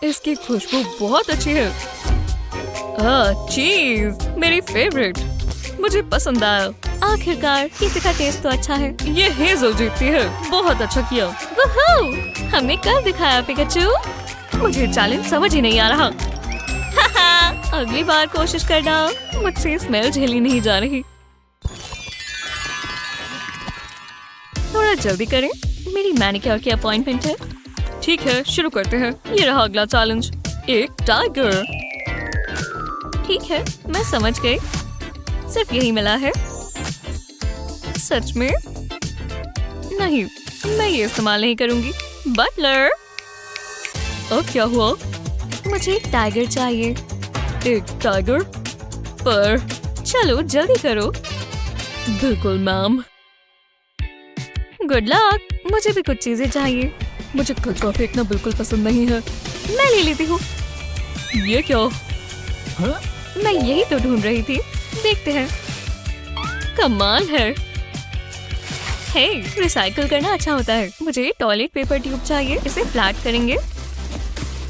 इसकी खुशबू बहुत अच्छी है। चीज, मेरी फेवरेट। मुझे पसंद आया। आखिरकार किसी का टेस्ट तो अच्छा है। ये हेजल जीतती है। बहुत अच्छा किया। वूहू! हमने कर दिखाया पिकाचू। मुझे चैलेंज समझ ही नहीं आ रहा। अगली बार कोशिश करना। मुझसे स्मेल झेली नहीं जा रही। थोड़ा जल्दी करें, मेरी मैनिक्योर की अपॉइंटमेंट है। ठीक है, शुरू करते हैं। ये रहा अगला चैलेंज, एक टाइगर। ठीक है, मैं समझ गई। सिर्फ यही मिला है। सच में? नहीं, मैं ये इस्तेमाल नहीं करूंगी। बटलर, अब क्या हुआ? मुझे एक टाइगर चाहिए। एक टाइगर? पर चलो जल्दी करो। बिल्कुल मैम। Good luck. मुझे भी कुछ चीजें चाहिए। मुझे कचरा फेंकना बिल्कुल पसंद नहीं है। मैं ले लेती हूँ। ये क्या? मैं यही तो ढूंढ रही थी। देखते हैं। कमाल है। हे, रिसाइकल करना अच्छा होता है। मुझे टॉयलेट पेपर ट्यूब चाहिए। इसे फ्लैट करेंगे।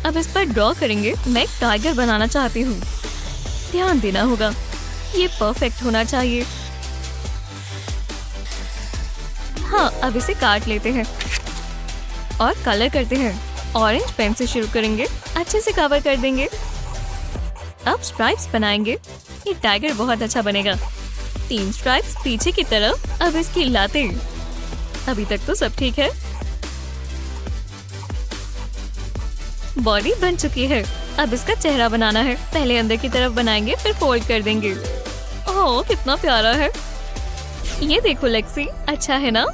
अब इस पर ड्रॉ करेंगे। मैं एक टाइगर बनाना चाहती हूँ। ध्यान देना होगा। ये परफेक्ट होना चाहिए। हाँ, अब इसे काट लेते हैं और कलर करते हैं। ऑरेंज पेन से शुरू करेंगे। अच्छे से कवर कर देंगे। अब स्ट्राइप्स बनाएंगे। ये टाइगर बहुत अच्छा बनेगा। 3 स्ट्राइप्स पीछे की तरफ। अब इसकी लाते। अभी तक तो सब ठीक है। बॉडी बन चुकी है। अब इसका चेहरा बनाना है। पहले अंदर की तरफ बनाएंगे, फिर फोल्ड कर देंगे। ओह, कितना प्यारा है। ये देखो लेक्सी, अच्छा है ना?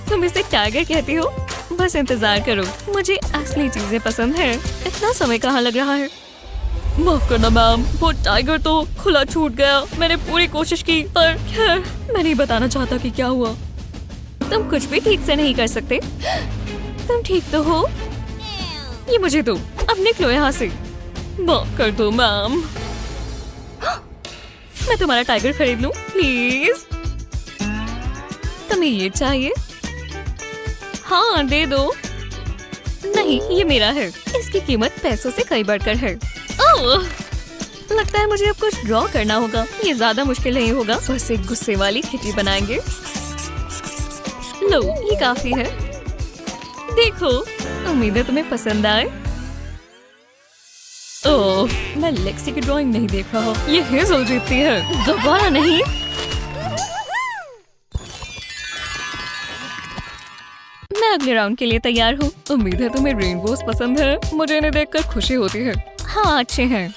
तुम इसे टाइगर कहती हो? बस इंतजार करो, मुझे असली चीजें पसंद है। इतना समय कहाँ लग रहा है? माफ करना मैम, वो टाइगर तो खुला छूट गया। मैंने पूरी कोशिश की, पर खैर मैं नहीं बताना चाहता कि क्या हुआ। तुम कुछ भी ठीक से नहीं कर सकते। तुम ठीक तो हो? ये मुझे दो, अब निकलो यहाँ से। माफ कर दो मैम। मैं तुम्हारा टाइगर खरीद लूं प्लीज? तुम्हें ये चाहिए? हाँ, दे दो। नहीं, ये मेरा है। इसकी कीमत पैसों से कई बढ़कर है। ओह, लगता है मुझे अब कुछ ड्रॉ करना होगा। ये ज्यादा मुश्किल नहीं होगा। बस एक गुस्से वाली खिटी बनाएंगे। लो, ये काफी है। देखो, उम्मीद है तुम्हें पसंद आए। ओह, मैं लेक्सी की ड्राइंग नहीं देख रहा। ये हेजल जीतती है, दोबारा नहीं। मैं अगले राउंड के लिए तैयार हूँ। उम्मीद है तुम्हें रेनबोस पसंद है। मुझे इन्हें देखकर खुशी होती है। हाँ, अच्छे हैं।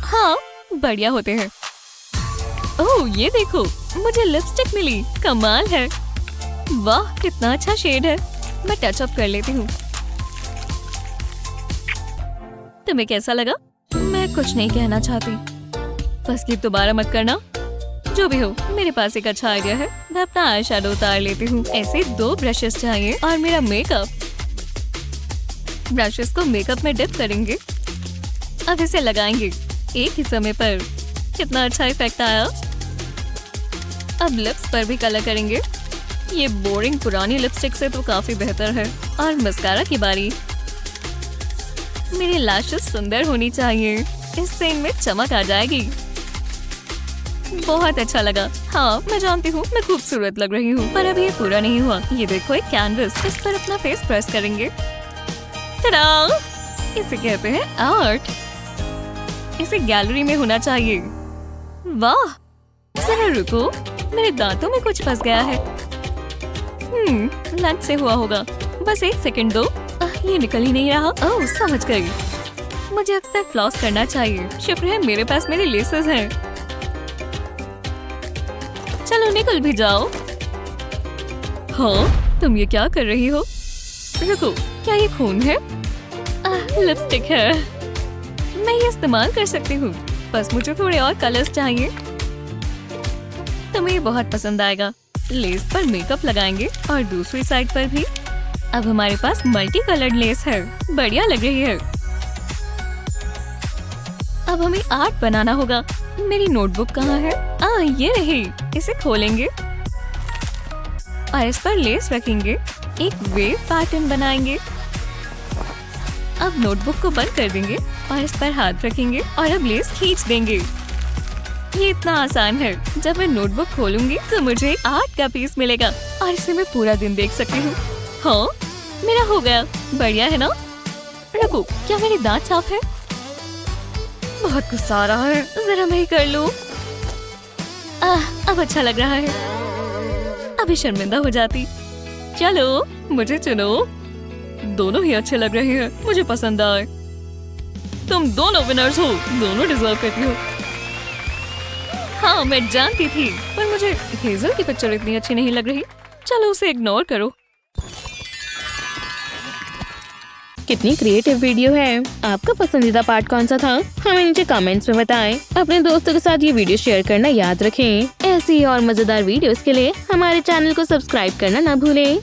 हाँ, बढ़िया होते हैं। ओह, ये देखो, मुझे लिपस्टिक मिली। कमाल है। वाह, कितना अच्छा शेड है। मैं टच अप कर लेती हूँ। तुम्हें कैसा लगा? मैं कुछ नहीं कहना चाहती। बस ये दोबारा मत करना। जो भी हो, मेरे पास एक अच्छा आइडिया है। मैं अपना आई शैडो उतार लेती हूँ। ऐसे 2 ब्रशेस चाहिए और मेरा मेकअप। ब्रशेस को मेकअप में डिप करेंगे। अब इसे लगाएंगे एक ही समय पर। कितना अच्छा इफेक्ट आया। अब लिप्स पर भी कलर करेंगे। ये बोरिंग पुरानी लिपस्टिक से तो काफी बेहतर है। और मस्कारा की बारी। मेरी लैशेस सुंदर होनी चाहिए, इससे इनमें चमक आ जाएगी। बहुत अच्छा लगा। हाँ, मैं जानती हूँ मैं खूबसूरत लग रही हूँ, पर अभी ये पूरा नहीं हुआ। ये देखो, एक कैनवस। इस पर अपना फेस प्रेस करेंगे। टडा! इसे कहते हैं आर्ट। इसे गैलरी में होना चाहिए। वाह! जरा रुको, मेरे दांतों में कुछ फंस गया है। लंच से हुआ होगा। बस 1 सेकंड दो। ये निकल ही नहीं रहा। ओह, समझ गई। मुझे अक्सर फ्लॉस करना चाहिए। शुक्र है मेरे पास मेरे लेसेस हैं। चलो, निकल भी जाओ। हाँ, तुम ये क्या कर रही हो? रुको, क्या ये खून है? लिपस्टिक है। मैं ये इस्तेमाल कर सकती हूँ। बस मुझे थोड़े और कलर्स चाहिए। तुम्हें ये बहुत पसंद आएगा। लेस पर मेकअप लगाएंगे और दूसरी साइड पर भी। अब हमारे पास मल्टी कलर्ड लेस है। बढ़िया लग रही है। अब हमें आर्ट बनाना होगा। मेरी नोटबुक कहाँ है? ये रही। इसे खोलेंगे और इस पर लेस रखेंगे। एक वेव पैटर्न बनाएंगे। अब नोटबुक को बंद कर देंगे और इस पर हाथ रखेंगे और अब लेस खींच देंगे। ये इतना आसान है। जब मैं नोटबुक खोलूंगी तो मुझे आर्ट का पीस मिलेगा और इसे मैं पूरा दिन देख सकती हूँ। हाँ, मेरा हो गया। बढ़िया है ना? रुको, क्या मेरे दांत साफ है? बहुत गुस्सा आ रहा है। जरा मैं ही कर लूं। अब अच्छा लग रहा है। अभी शर्मिंदा हो जाती। चलो, मुझे चुनो। दोनों ही अच्छे लग रहे हैं। मुझे पसंद आए। तुम दोनों विनर्स हो। दोनों डिजर्व करती हो। हाँ, मैं जानती थी, पर मुझे हेजल की पिक्चर इतनी अच्छी नहीं लग रही। चलो, उसे इग्नोर करो। कितनी क्रिएटिव वीडियो है। आपका पसंदीदा पार्ट कौन सा था? हमें नीचे कमेंट्स में बताएं। अपने दोस्तों के साथ ये वीडियो शेयर करना याद रखें। ऐसी और मजेदार वीडियोस के लिए हमारे चैनल को सब्सक्राइब करना ना भूलें।